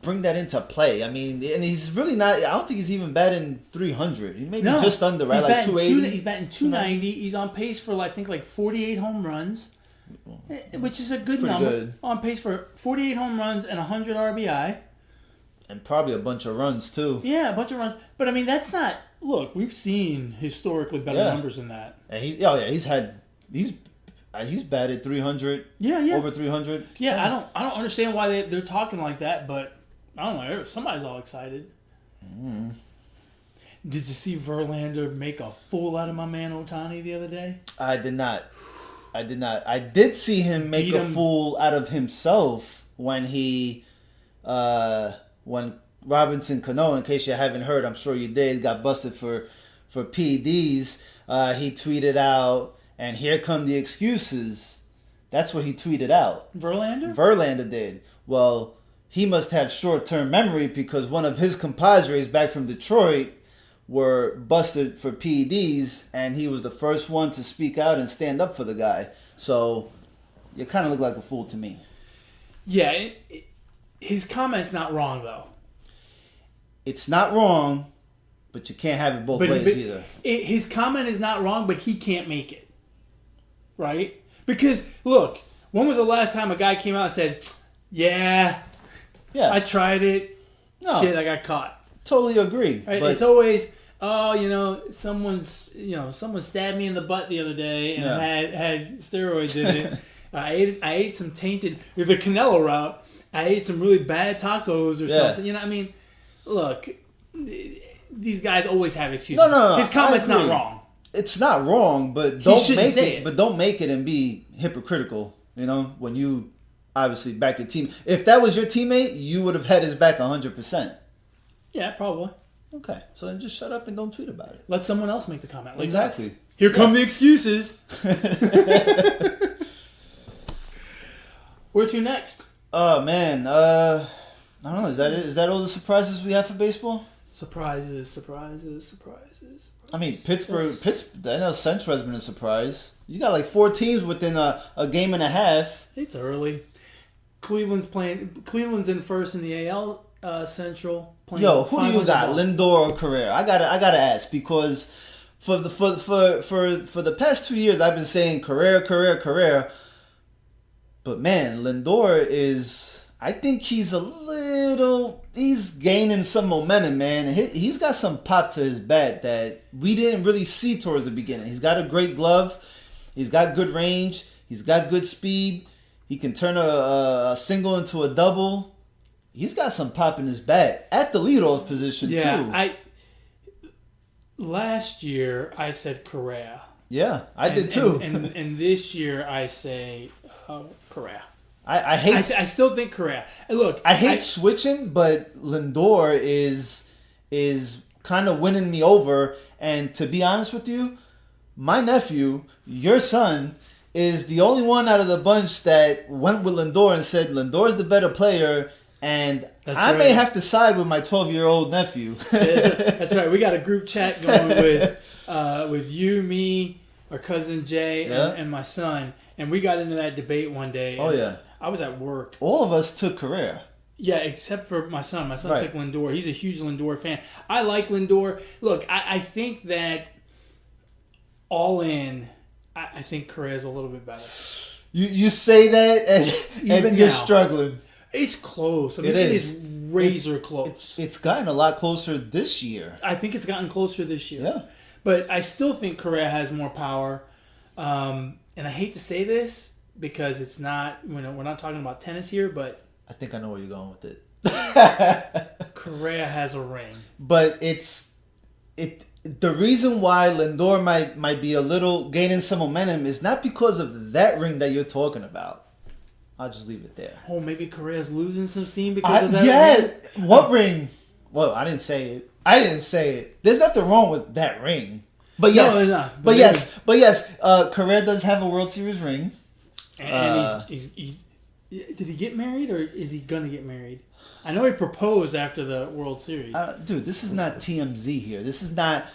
[SPEAKER 2] bring that into play? I mean, and he's really not. I don't think he's even batting 300. He may be just under, right? Like 280.
[SPEAKER 1] He's batting 290. He's on pace for I think 48 home runs, which is a good number. Good. On pace for 48 home runs and 100 RBI.
[SPEAKER 2] And probably a bunch of runs too.
[SPEAKER 1] Yeah, a bunch of runs. But that's not. Look, we've seen historically better numbers than that.
[SPEAKER 2] And he's batted 300.
[SPEAKER 1] Yeah.
[SPEAKER 2] Over 300.
[SPEAKER 1] Yeah, I don't understand why they're talking like that, but I don't know. Somebody's all excited. Did you see Verlander make a fool out of my man Ohtani the other day?
[SPEAKER 2] I did not. I did see him make a fool out of himself when when Robinson Cano, in case you haven't heard, I'm sure you did, got busted for for PEDs, he tweeted out, and here come the excuses. That's what he tweeted out.
[SPEAKER 1] Verlander
[SPEAKER 2] did. Well, he must have short-term memory because one of his compadres back from Detroit were busted for PEDs, and he was the first one to speak out and stand up for the guy. So you kind of look like a fool to me.
[SPEAKER 1] Yeah, his comment's not wrong, though.
[SPEAKER 2] It's not wrong, but you can't have it both ways either.
[SPEAKER 1] His comment is not wrong, but he can't make it. Right? Because, look, when was the last time a guy came out and said, yeah, I tried it.
[SPEAKER 2] No.
[SPEAKER 1] Shit, I got caught.
[SPEAKER 2] Totally agree.
[SPEAKER 1] Right?
[SPEAKER 2] But
[SPEAKER 1] it's always, someone stabbed me in the butt the other day and had steroids in it. I ate some tainted, with the Canelo route, I ate some really bad tacos or something. You know, I mean, look, these guys always have excuses.
[SPEAKER 2] No,
[SPEAKER 1] his comment's not wrong.
[SPEAKER 2] It's not wrong, but don't make it. But don't make it and be hypocritical. You know, when you obviously back your team. If that was your teammate, you would have had his back 100%.
[SPEAKER 1] Yeah, probably.
[SPEAKER 2] Okay, so then just shut up and don't tweet about it.
[SPEAKER 1] Let someone else make the comment. Like
[SPEAKER 2] exactly.
[SPEAKER 1] Us. Here come the excuses. Where to next?
[SPEAKER 2] Oh man, I don't know. Is that it? Is that all the surprises we have for baseball?
[SPEAKER 1] Surprises.
[SPEAKER 2] I mean, Pittsburgh, the NL Central has been a surprise. You got like 4 teams within a game and a half.
[SPEAKER 1] It's early. Cleveland's in first in the AL Central.
[SPEAKER 2] Yo, who do you got, Lindor or Correa? I gotta ask because for the past 2 years I've been saying Correa. But man, Lindor is, I think he's gaining some momentum, man. He's got some pop to his bat that we didn't really see towards the beginning. He's got a great glove. He's got good range. He's got good speed. He can turn a single into a double. He's got some pop in his bat at the leadoff position, too.
[SPEAKER 1] Last year I said Correa.
[SPEAKER 2] Yeah, I did too.
[SPEAKER 1] And this year I say Correa.
[SPEAKER 2] I hate.
[SPEAKER 1] I still think Correa. Look,
[SPEAKER 2] I hate switching, but Lindor is kind of winning me over. And to be honest with you, my nephew, your son, is the only one out of the bunch that went with Lindor and said Lindor's the better player. And I may have to side with my 12-year-old nephew.
[SPEAKER 1] That's right. We got a group chat going with you, me, our cousin Jay, and my son. And we got into that debate one day.
[SPEAKER 2] Oh, yeah.
[SPEAKER 1] I was at work.
[SPEAKER 2] All of us took Correa.
[SPEAKER 1] Yeah, except for my son. My son took Lindor. He's a huge Lindor fan. I like Lindor. Look, I think that all in, I think Correa's a little bit better.
[SPEAKER 2] You say that and you're struggling.
[SPEAKER 1] It's close. I mean, it is razor close.
[SPEAKER 2] It's gotten a lot closer this year.
[SPEAKER 1] I think it's gotten closer this year.
[SPEAKER 2] Yeah.
[SPEAKER 1] But I still think Correa has more power. And I hate to say this because it's not, we're not talking about tennis here, but
[SPEAKER 2] I think I know where you're going with it.
[SPEAKER 1] Correa has a ring.
[SPEAKER 2] But the reason why Lindor might be a little gaining some momentum is not because of that ring that you're talking about. I'll just leave it there.
[SPEAKER 1] Oh, maybe Correa's losing some steam because of that ring?
[SPEAKER 2] What ring? Well, I didn't say it. There's nothing wrong with that ring. But yes,
[SPEAKER 1] no.
[SPEAKER 2] But yes. Correa does have a World Series ring.
[SPEAKER 1] And he's did he get married or is he gonna get married? I know he proposed after the World Series.
[SPEAKER 2] Dude, this is not TMZ here. This is not,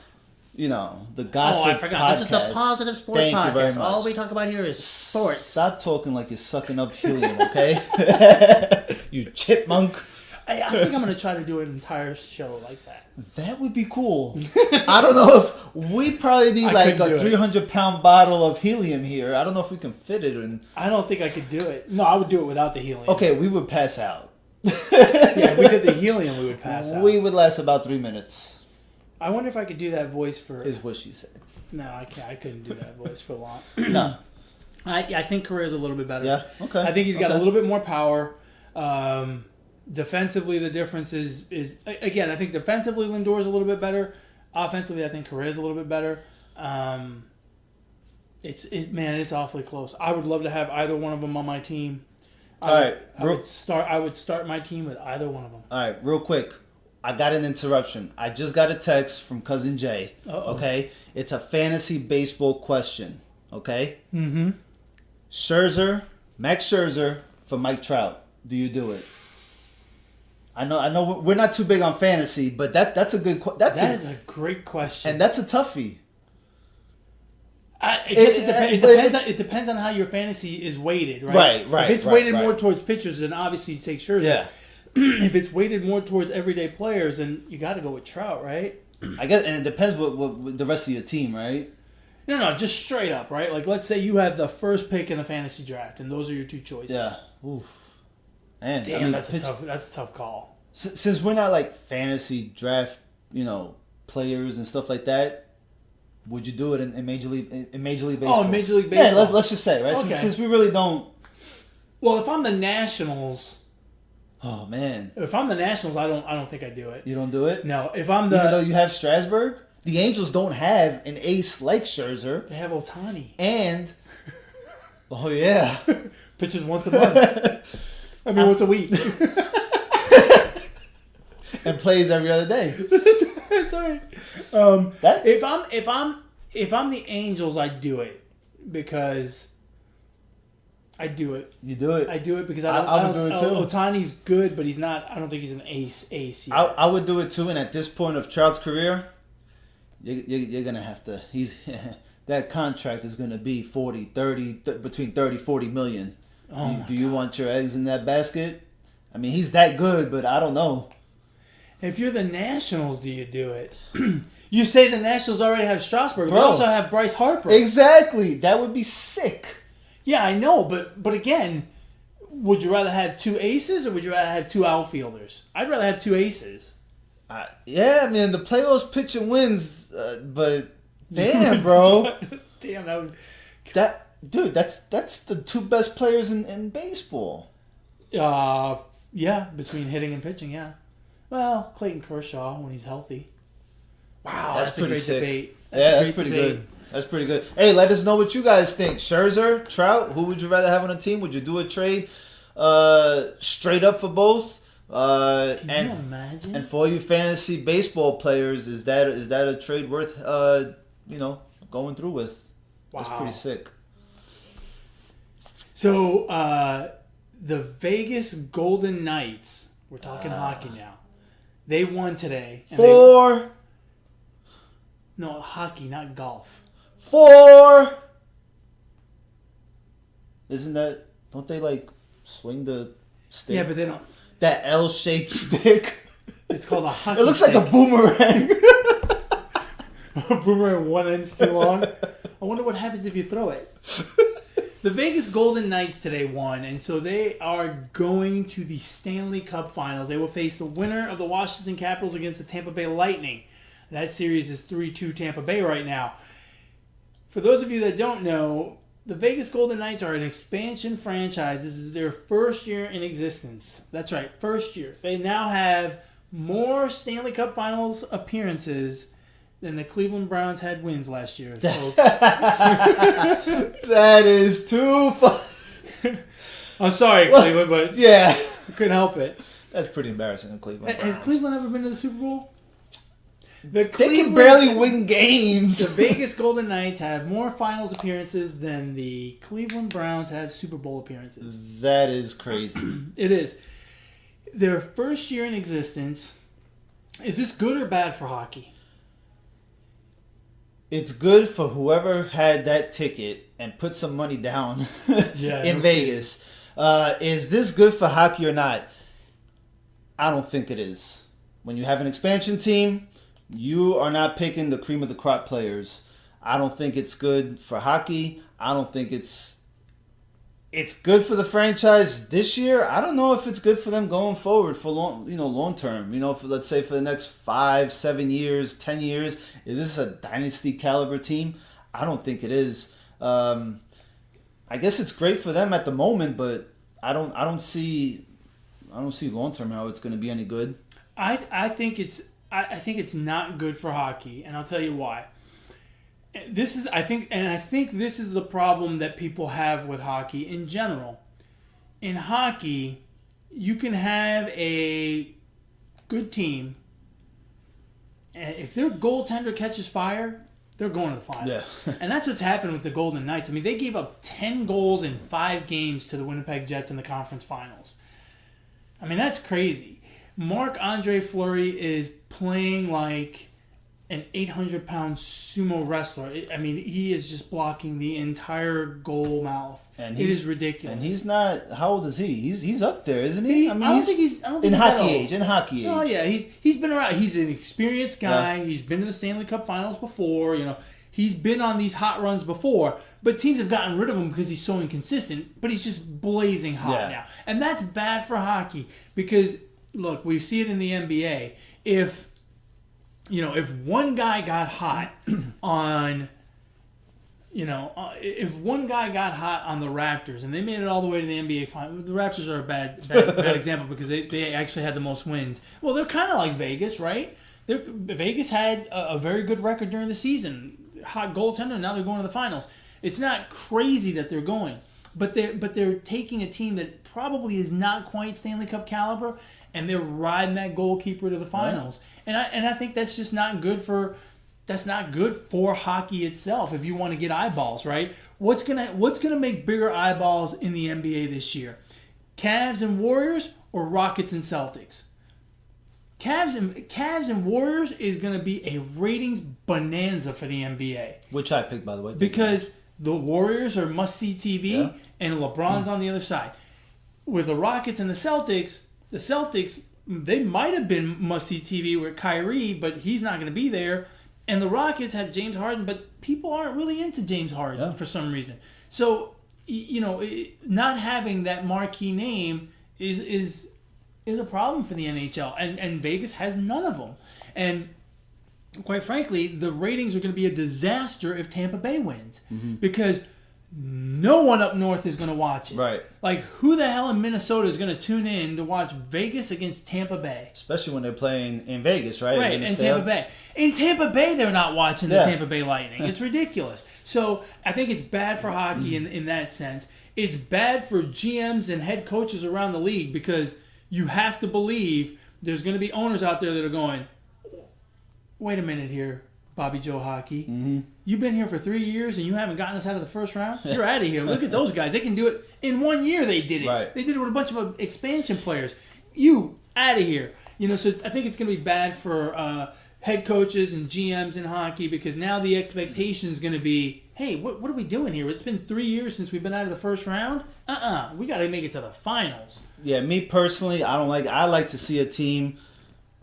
[SPEAKER 2] the gossip.
[SPEAKER 3] Oh, I forgot.
[SPEAKER 2] Podcast.
[SPEAKER 3] This is the Positive Sports
[SPEAKER 2] Thank
[SPEAKER 3] Podcast.
[SPEAKER 2] you very much.
[SPEAKER 3] All we talk about here is sports.
[SPEAKER 2] Stop talking like you're sucking up helium, okay? You chipmunk.
[SPEAKER 1] I think I'm going to try to do an entire show like that.
[SPEAKER 2] That would be cool. I don't know if we probably need like a 300-pound bottle of helium here. I don't know if we can fit it in.
[SPEAKER 1] I don't think I could do it. No, I would do it without the helium.
[SPEAKER 2] Okay, we would pass out.
[SPEAKER 1] Yeah, if we did the helium, we would pass out.
[SPEAKER 2] We would last about 3 minutes.
[SPEAKER 1] I wonder if I could do that voice for...
[SPEAKER 2] Is what she said.
[SPEAKER 1] No, I can't. I couldn't do that voice for long.
[SPEAKER 2] No.
[SPEAKER 1] I think Correa's a little bit better.
[SPEAKER 2] Yeah, okay.
[SPEAKER 1] I think he's got a little bit more power. Defensively, the difference is again, I think defensively Lindor's a little bit better. Offensively, I think Correa's a little bit better. It's awfully close. I would love to have either one of them on my team. I would start my team with either one of them.
[SPEAKER 2] All right, real quick. I got an interruption. I just got a text from cousin Jay.
[SPEAKER 1] Uh-oh.
[SPEAKER 2] Okay, it's a fantasy baseball question. Okay,
[SPEAKER 1] Mm-hmm.
[SPEAKER 2] Max Scherzer for Mike Trout. Do you do it? I know. We're not too big on fantasy, but that's a good.
[SPEAKER 1] That is a great question.
[SPEAKER 2] and that's a toughie.
[SPEAKER 1] I guess it depends on how your fantasy is weighted, right?
[SPEAKER 2] Right.
[SPEAKER 1] If it's weighted more towards pitchers, then obviously you take Scherzer.
[SPEAKER 2] Yeah.
[SPEAKER 1] If it's weighted more towards everyday players, then you got to go with Trout, right?
[SPEAKER 2] I guess, and it depends what the rest of your team, right?
[SPEAKER 1] No, just straight up, right? Like, let's say you have the first pick in the fantasy draft, and those are your two choices.
[SPEAKER 2] Yeah. Oof. Man,
[SPEAKER 1] Damn, that's a tough call.
[SPEAKER 2] Since we're not like fantasy draft, players and stuff like that, would you do it in Major League Baseball?
[SPEAKER 1] Oh, Major League Baseball.
[SPEAKER 2] Yeah, let's just say, right?
[SPEAKER 1] Okay.
[SPEAKER 2] Since we really don't.
[SPEAKER 1] Well, if I'm the Nationals,
[SPEAKER 2] Oh man,
[SPEAKER 1] I don't think I do it.
[SPEAKER 2] you don't do it.
[SPEAKER 1] No, if I'm
[SPEAKER 2] Even though
[SPEAKER 1] the,
[SPEAKER 2] you have Strasburg, the Angels don't have an ace like Scherzer,
[SPEAKER 1] they have Ohtani.
[SPEAKER 2] and oh yeah,
[SPEAKER 1] Pitches once a month. I mean, once a week.
[SPEAKER 2] and plays every other day.
[SPEAKER 1] That's all right. If I'm the Angels, I do it because I do it.
[SPEAKER 2] You do it.
[SPEAKER 1] I do it because
[SPEAKER 2] I would do it too.
[SPEAKER 1] Otani's good, but he's not. I don't think he's an ace yet.
[SPEAKER 2] I would do it too, and at this point of Trout's career, you're gonna have to. That contract is gonna be 30 between 40 million. Do you want your eggs in that basket? I mean, he's that good, but I don't know.
[SPEAKER 1] If you're the Nationals, do you do it? You say the Nationals already have Strasburg. They
[SPEAKER 2] Bro.
[SPEAKER 1] also have Bryce Harper.
[SPEAKER 2] Exactly, that would be sick.
[SPEAKER 1] Yeah, I know, but again, would you rather have two aces or would you rather have two outfielders? I'd rather have two aces.
[SPEAKER 2] Yeah, I mean the playoffs pitching wins, but damn, bro,
[SPEAKER 1] Damn, that would.
[SPEAKER 2] that's the two best players in baseball.
[SPEAKER 1] Yeah, between hitting and pitching, yeah. Well, Clayton Kershaw when he's healthy. Wow, that's a
[SPEAKER 2] pretty
[SPEAKER 1] great
[SPEAKER 2] sick.
[SPEAKER 1] debate.
[SPEAKER 2] That's pretty good. That's pretty good. Hey, let us know what you guys think. Scherzer, Trout, who would you rather have on a team? Would you do a trade straight up for both?
[SPEAKER 1] Can you imagine?
[SPEAKER 2] And for you fantasy baseball players, is that a trade worth going through with?
[SPEAKER 1] Wow.
[SPEAKER 2] That's pretty sick.
[SPEAKER 1] So, the Vegas Golden Knights, we're talking hockey now. They won today. And no, hockey, not golf.
[SPEAKER 2] Isn't that, don't they like swing the stick?
[SPEAKER 1] Yeah, but they don't.
[SPEAKER 2] That L-shaped stick.
[SPEAKER 1] It's called a hockey
[SPEAKER 2] It looks like a boomerang.
[SPEAKER 1] boomerang. One end's too long. I wonder what happens if you throw it. The Vegas Golden Knights today won, and so they are going to the Stanley Cup Finals. They will face the winner of the Washington Capitals against the Tampa Bay Lightning. That series is 3-2 Tampa Bay right now. For those of you that don't know, the Vegas Golden Knights are an expansion franchise. This is their first year in existence. That's right, first year. They now have more Stanley Cup Finals appearances than the Cleveland Browns had wins last year, folks.
[SPEAKER 2] That is too fun.
[SPEAKER 1] I'm sorry, Cleveland, but
[SPEAKER 2] Yeah.
[SPEAKER 1] I couldn't help it.
[SPEAKER 2] That's pretty embarrassing in Cleveland.
[SPEAKER 1] Has Cleveland ever been to the Super Bowl?
[SPEAKER 2] They can barely win games.
[SPEAKER 1] The Vegas Golden Knights have more finals appearances than the Cleveland Browns have Super Bowl appearances.
[SPEAKER 2] That is crazy.
[SPEAKER 1] It is. Their first year in existence. Is this good or bad for hockey?
[SPEAKER 2] It's good for whoever had that ticket and put some money down in Vegas. Is this good for hockey or not? I don't think it is. When you have an expansion team, you are not picking the cream of the crop players. I don't think it's good for hockey. I don't think it's good for the franchise this year. I don't know if it's good for them going forward for long term. For, let's say, for the next 5, 7 years, 10 years. Is this a dynasty caliber team? I don't think it is. I guess it's great for them at the moment, but I don't see long term how it's going to be any good.
[SPEAKER 1] I think it's not good for hockey, and I'll tell you why. I think this is the problem that people have with hockey in general. In hockey, you can have a good team And if their goaltender catches fire, they're going to the finals.
[SPEAKER 2] Yeah.
[SPEAKER 1] And that's what's happened with the Golden Knights. I mean, they gave up 10 goals in 5 games to the Winnipeg Jets in the conference finals. I mean, that's crazy. Marc-Andre Fleury is playing like an 800-pound sumo wrestler. I mean, he is just blocking the entire goal mouth. And it is ridiculous.
[SPEAKER 2] And he's not. How old is he? He's up there, isn't he?
[SPEAKER 1] I don't think he's
[SPEAKER 2] in hockey age. In hockey age.
[SPEAKER 1] Oh yeah, he's been around. He's an experienced guy. Yeah. He's been to the Stanley Cup Finals before. You know, he's been on these hot runs before. But teams have gotten rid of him because he's so inconsistent. But he's just blazing hot now, and that's bad for hockey because look, we see it in the NBA. If one guy got hot on, if one guy got hot on the Raptors and they made it all the way to the NBA Finals, the Raptors are a bad example because they actually had the most wins. Well, they're kind of like Vegas, right? Vegas had a very good record during the season, hot goaltender. Now they're going to the finals. It's not crazy that they're going, but they're taking a team that probably is not quite Stanley Cup caliber, and they're riding that goalkeeper to the finals. Right. And I think that's just not good for hockey itself. If you want to get eyeballs, right? What's gonna make bigger eyeballs in the NBA this year? Cavs and Warriors or Rockets and Celtics? Cavs and Warriors is going to be a ratings bonanza for the NBA. Which I picked, by the way. Because the Warriors are must-see TV, and LeBron's on the other side. With the Rockets and the Celtics, they might have been must-see TV with Kyrie, but he's not going to be there. And the Rockets have James Harden, but people aren't really into James Harden for some reason. So, not having that marquee name is a problem for the NHL. And Vegas has none of them. And quite frankly, the ratings are going to be a disaster if Tampa Bay wins. Mm-hmm. Because no one up north is going to watch it. Right. Like, who the hell in Minnesota is going to tune in to watch Vegas against Tampa Bay?
[SPEAKER 2] Especially when they're playing in Vegas, right?
[SPEAKER 1] Right, in Tampa Bay. In Tampa Bay, they're not watching the Tampa Bay Lightning. It's ridiculous. So, I think it's bad for hockey in that sense. It's bad for GMs and head coaches around the league because you have to believe there's going to be owners out there that are going, wait a minute here, Bobby Joe Hockey. Mm-hmm. You've been here for 3 years and you haven't gotten us out of the first round? You're out of here. Look at those guys. They can do it. In 1 year they did it. Right. They did it with a bunch of expansion players. You, out of here. So I think it's going to be bad for head coaches and GMs in hockey because now the expectation is going to be, hey, what are we doing here? It's been 3 years since we've been out of the first round. We got to make it to the finals.
[SPEAKER 2] Yeah, me personally, I like to see a team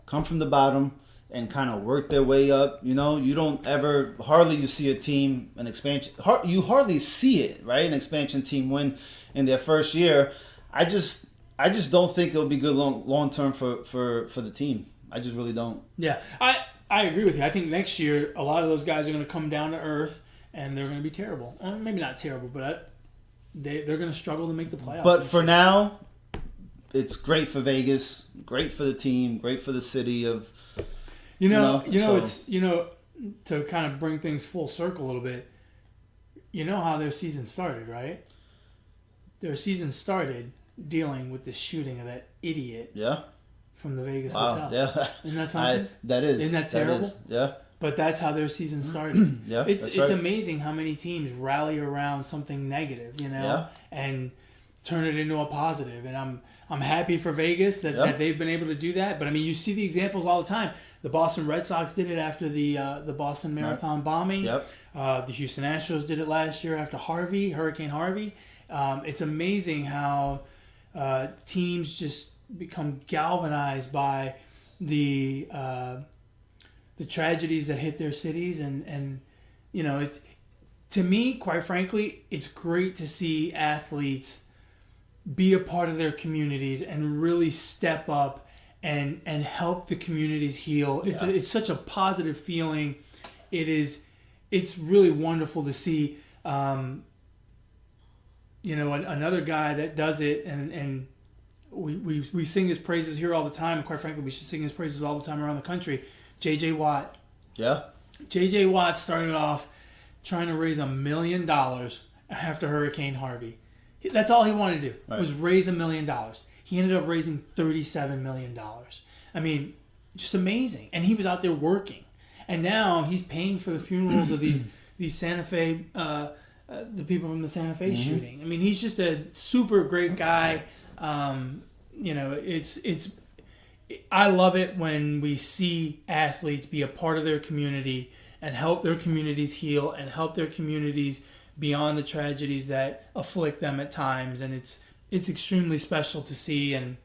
[SPEAKER 2] come from the bottom and kind of work their way up. You don't hardly you see a team, an expansion, you hardly see it, right? An expansion team win in their first year. I just don't think it'll be good long term for the team. I just really don't.
[SPEAKER 1] Yeah, I agree with you. I think next year a lot of those guys are going to come down to earth and they're going to be terrible. Maybe not terrible, but they're going to struggle to make the playoffs.
[SPEAKER 2] But for now, it's great for Vegas, great for the team, great for the city of.
[SPEAKER 1] It's to kind of bring things full circle a little bit. You know how their season started, right? Their season started dealing with the shooting of that idiot.
[SPEAKER 2] Yeah.
[SPEAKER 1] From the Vegas hotel.
[SPEAKER 2] Yeah.
[SPEAKER 1] Isn't that something?
[SPEAKER 2] Isn't
[SPEAKER 1] that terrible?
[SPEAKER 2] Yeah.
[SPEAKER 1] But that's how their season started.
[SPEAKER 2] Yeah.
[SPEAKER 1] It's amazing how many teams rally around something negative, and turn it into a positive. And I'm happy for Vegas that they've been able to do that. But I mean, you see the examples all the time. The Boston Red Sox did it after the Boston Marathon bombing.
[SPEAKER 2] Yep.
[SPEAKER 1] The Houston Astros did it last year after Hurricane Harvey. It's amazing how teams just become galvanized by the tragedies that hit their cities, and it's, to me, quite frankly, it's great to see athletes be a part of their communities and really step up and help the communities heal. Yeah. It's such a positive feeling. It's really wonderful to see another guy that does it, and we sing his praises here all the time, and quite frankly we should sing his praises all the time around the country. J.J. Watt.
[SPEAKER 2] Yeah.
[SPEAKER 1] J.J. Watt started off trying to raise $1 million after Hurricane Harvey. That's all he wanted to do, was raise $1 million. He ended up raising $37 million. I mean, just amazing. And he was out there working. And now he's paying for the funerals of these Santa Fe, the people from the Santa Fe shooting. I mean, he's just a super great guy. You know, I love it when we see athletes be a part of their community and help their communities heal and help their communities beyond the tragedies that afflict them at times. And it's extremely special to see. And,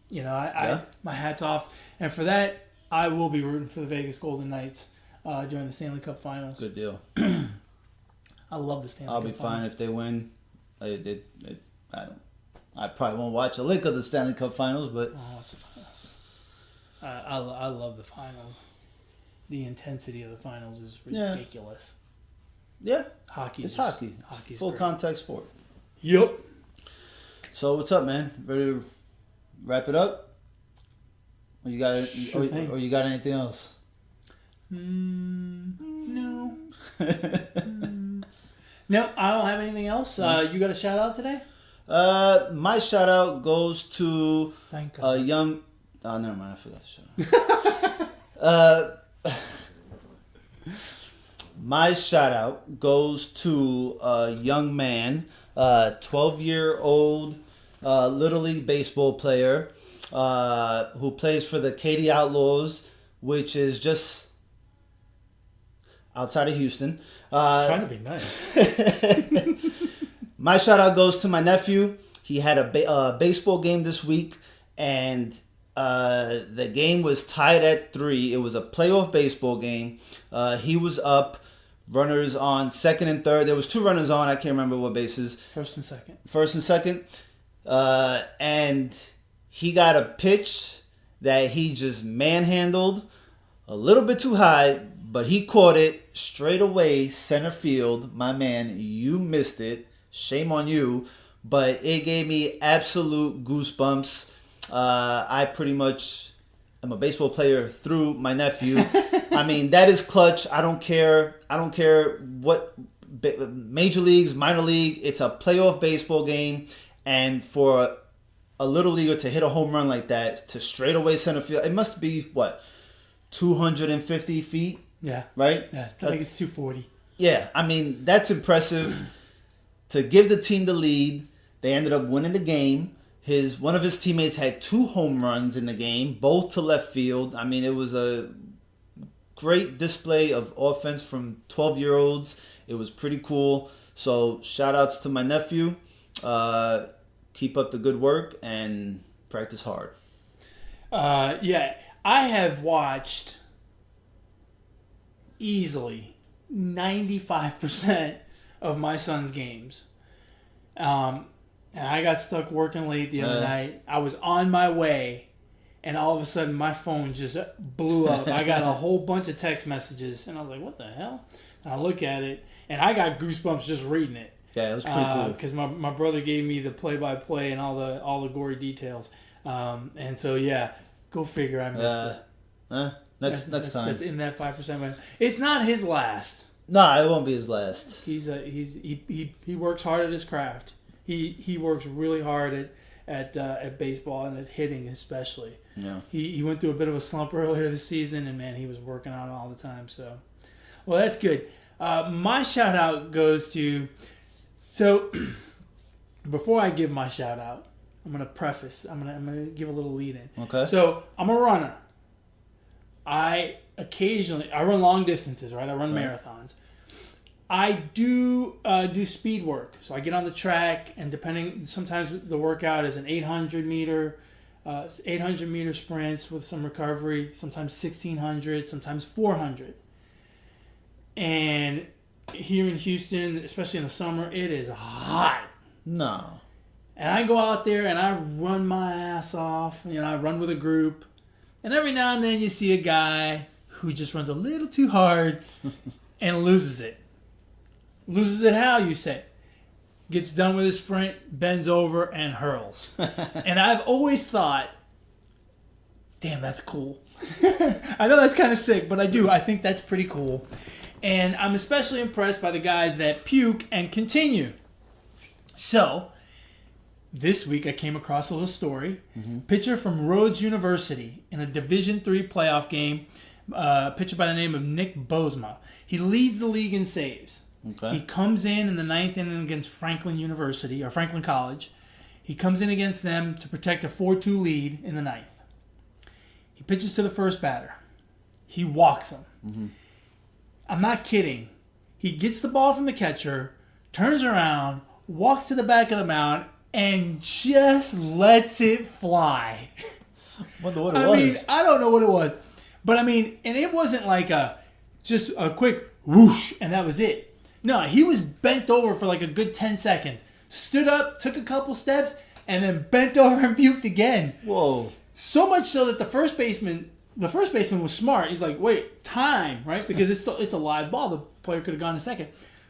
[SPEAKER 1] you know, I my hat's off. And for that, I will be rooting for the Vegas Golden Knights during the Stanley Cup Finals.
[SPEAKER 2] Good deal.
[SPEAKER 1] I love the Stanley
[SPEAKER 2] I'll
[SPEAKER 1] Cup
[SPEAKER 2] be fine
[SPEAKER 1] Finals.
[SPEAKER 2] if they win. I probably won't watch a lick of the Stanley Cup Finals, but
[SPEAKER 1] Oh, it's the finals. I love the finals. The intensity of the finals is
[SPEAKER 2] Yeah.
[SPEAKER 1] ridiculous.
[SPEAKER 2] yeah,
[SPEAKER 1] Hockey.
[SPEAKER 2] it's hockey.
[SPEAKER 1] Hockey's
[SPEAKER 2] Full
[SPEAKER 1] great.
[SPEAKER 2] contact sport.
[SPEAKER 1] Yep.
[SPEAKER 2] So what's up, man? Ready to wrap it up? Or you got
[SPEAKER 1] Sure thing.
[SPEAKER 2] or you got anything else?
[SPEAKER 1] No. No, I don't have anything else. You got a shout out today?
[SPEAKER 2] My shout out goes to
[SPEAKER 1] Thank
[SPEAKER 2] a
[SPEAKER 1] God.
[SPEAKER 2] young. Oh, never mind. I forgot to shout out. My shout out goes to a young man, 12-year-old Little League baseball player who plays for the Katy Outlaws, which is just outside of Houston.
[SPEAKER 1] Trying to be nice.
[SPEAKER 2] My shout out goes to my nephew. He had a baseball game this week, and the game was tied at 3. It was a playoff baseball game. He was up, runners on second and third. There was 2 runners on. I can't remember what bases.
[SPEAKER 1] First and second.
[SPEAKER 2] First and second. And he got a pitch that he just manhandled a little bit too high, but he caught it straight away, center field. My man, you missed it. Shame on you. But it gave me absolute goosebumps. I pretty much am a baseball player through my nephew. I mean, that is clutch. I don't care what major leagues, minor league. It's a playoff baseball game. And for a little leaguer to hit a home run like that to straightaway center field, it must be, what, 250 feet,
[SPEAKER 1] Yeah.
[SPEAKER 2] right?
[SPEAKER 1] Yeah. I think it's 240.
[SPEAKER 2] Yeah, I mean, that's impressive. To give the team the lead, they ended up winning the game. One of his teammates had 2 home runs in the game, both to left field. I mean, it was a great display of offense from 12-year-olds. It was pretty cool. So, shout-outs to my nephew. Keep up the good work and practice hard.
[SPEAKER 1] Yeah. I have watched easily 95% of my son's games. And I got stuck working late the other night. I was on my way, and all of a sudden my phone just blew up. I got a whole bunch of text messages, and I was like, what the hell? And I look at it, and I got goosebumps just reading it.
[SPEAKER 2] Yeah, it was pretty cool.
[SPEAKER 1] Because my brother gave me the play-by-play and all the gory details. And so, yeah, go figure I missed it.
[SPEAKER 2] Next time.
[SPEAKER 1] That's in that 5%. It's not his last.
[SPEAKER 2] No, it won't be his last.
[SPEAKER 1] He works hard at his craft. He works really hard at baseball and at hitting especially.
[SPEAKER 2] Yeah.
[SPEAKER 1] He went through a bit of a slump earlier this season, and man, he was working on it all the time. So, well, that's good. My shout out goes to. So, before I give my shout out, I'm gonna preface. I'm gonna give a little lead in.
[SPEAKER 2] Okay.
[SPEAKER 1] So I'm a runner. I run long distances, right? I run marathons. I do speed work. So I get on the track, and sometimes the workout is an 800 meter sprints with some recovery, sometimes 1600, sometimes 400. And here in Houston, especially in the summer, it is hot.
[SPEAKER 2] No.
[SPEAKER 1] And I go out there and I run my ass off. You know, I run with a group. And every now and then you see a guy who just runs a little too hard and loses it. Loses it how, you say? Gets done with his sprint, bends over, and hurls. And I've always thought, damn, that's cool. I know that's kind of sick, but I think that's pretty cool. And I'm especially impressed by the guys that puke and continue. So, this week I came across a little story. Pitcher from Rhodes University in a Division III playoff game, pitcher by the name of Nick Bosma. He leads the league in saves.
[SPEAKER 2] Okay.
[SPEAKER 1] He comes in the ninth inning against Franklin College. He comes in against them to protect a 4-2 lead in the ninth. He pitches to the first batter. He walks him. I'm not kidding. He gets the ball from the catcher, turns around, walks to the back of the mound, and just lets it fly.
[SPEAKER 2] Wonder what it was.
[SPEAKER 1] mean, I don't know what it was. But, and it wasn't like just a quick whoosh, and that was it. No, he was bent over for like a good 10 seconds. Stood up, took a couple steps, and then bent over and puked again.
[SPEAKER 2] Whoa.
[SPEAKER 1] So much so that the first baseman was smart. He's like, wait, time, right? Because it's a live ball. The player could have gone a second.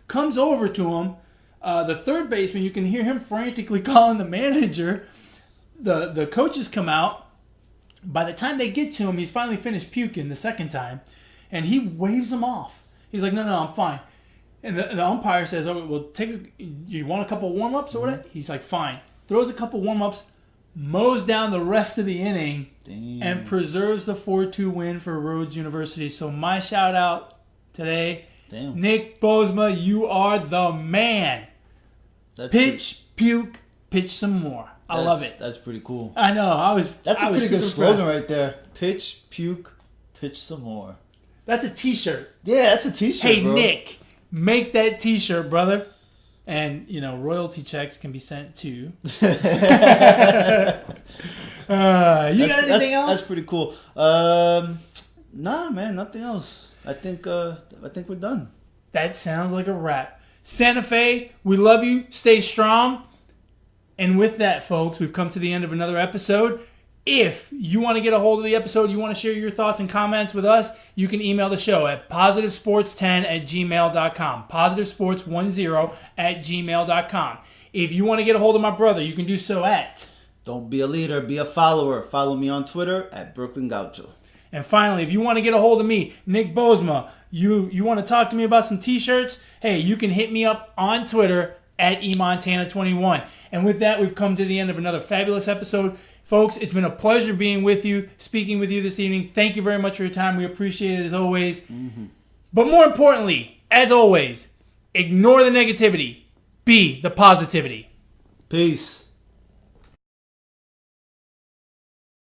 [SPEAKER 1] Comes over to him. The third baseman, you can hear him frantically calling the manager. The coaches come out. By the time they get to him, he's finally finished puking the second time. And he waves them off. He's like, no, I'm fine. And the umpire says, oh, well, you want a couple warm-ups or whatever? He's like, fine. Throws a couple warm-ups, mows down the rest of the inning, and preserves the 4-2 win for Rhodes University. So my shout-out today, Nick Bosma, you are the man. Pitch, puke, pitch some more. I love it.
[SPEAKER 2] That's pretty cool.
[SPEAKER 1] I know.
[SPEAKER 2] That's a pretty good slogan right there. Pitch, puke, pitch some more.
[SPEAKER 1] That's a T-shirt.
[SPEAKER 2] Yeah, that's a T-shirt,
[SPEAKER 1] Hey,
[SPEAKER 2] bro.
[SPEAKER 1] Nick, make that T-shirt, brother. And, royalty checks can be sent to... you got anything else?
[SPEAKER 2] That's pretty cool. Nah, man, nothing else. I think we're done.
[SPEAKER 1] That sounds like a wrap. Santa Fe, we love you. Stay strong. And with that, folks, we've come to the end of another episode. If you want to get a hold of the episode, you want to share your thoughts and comments with us, you can email the show at positivesports10@gmail.com. Positivesports10@gmail.com. If you want to get a hold of my brother, you can do so at...
[SPEAKER 2] Don't be a leader, be a follower. Follow me on Twitter at Brooklyn Gaucho.
[SPEAKER 1] And finally, if you want to get a hold of me, Nick Bosma, you want to talk to me about some T-shirts, hey, you can hit me up on Twitter at eMontana21. And with that, we've come to the end of another fabulous episode. Folks, it's been a pleasure being with you, speaking with you this evening. Thank you very much for your time. We appreciate it as always. But more importantly, as always, ignore the negativity. Be the positivity.
[SPEAKER 2] Peace.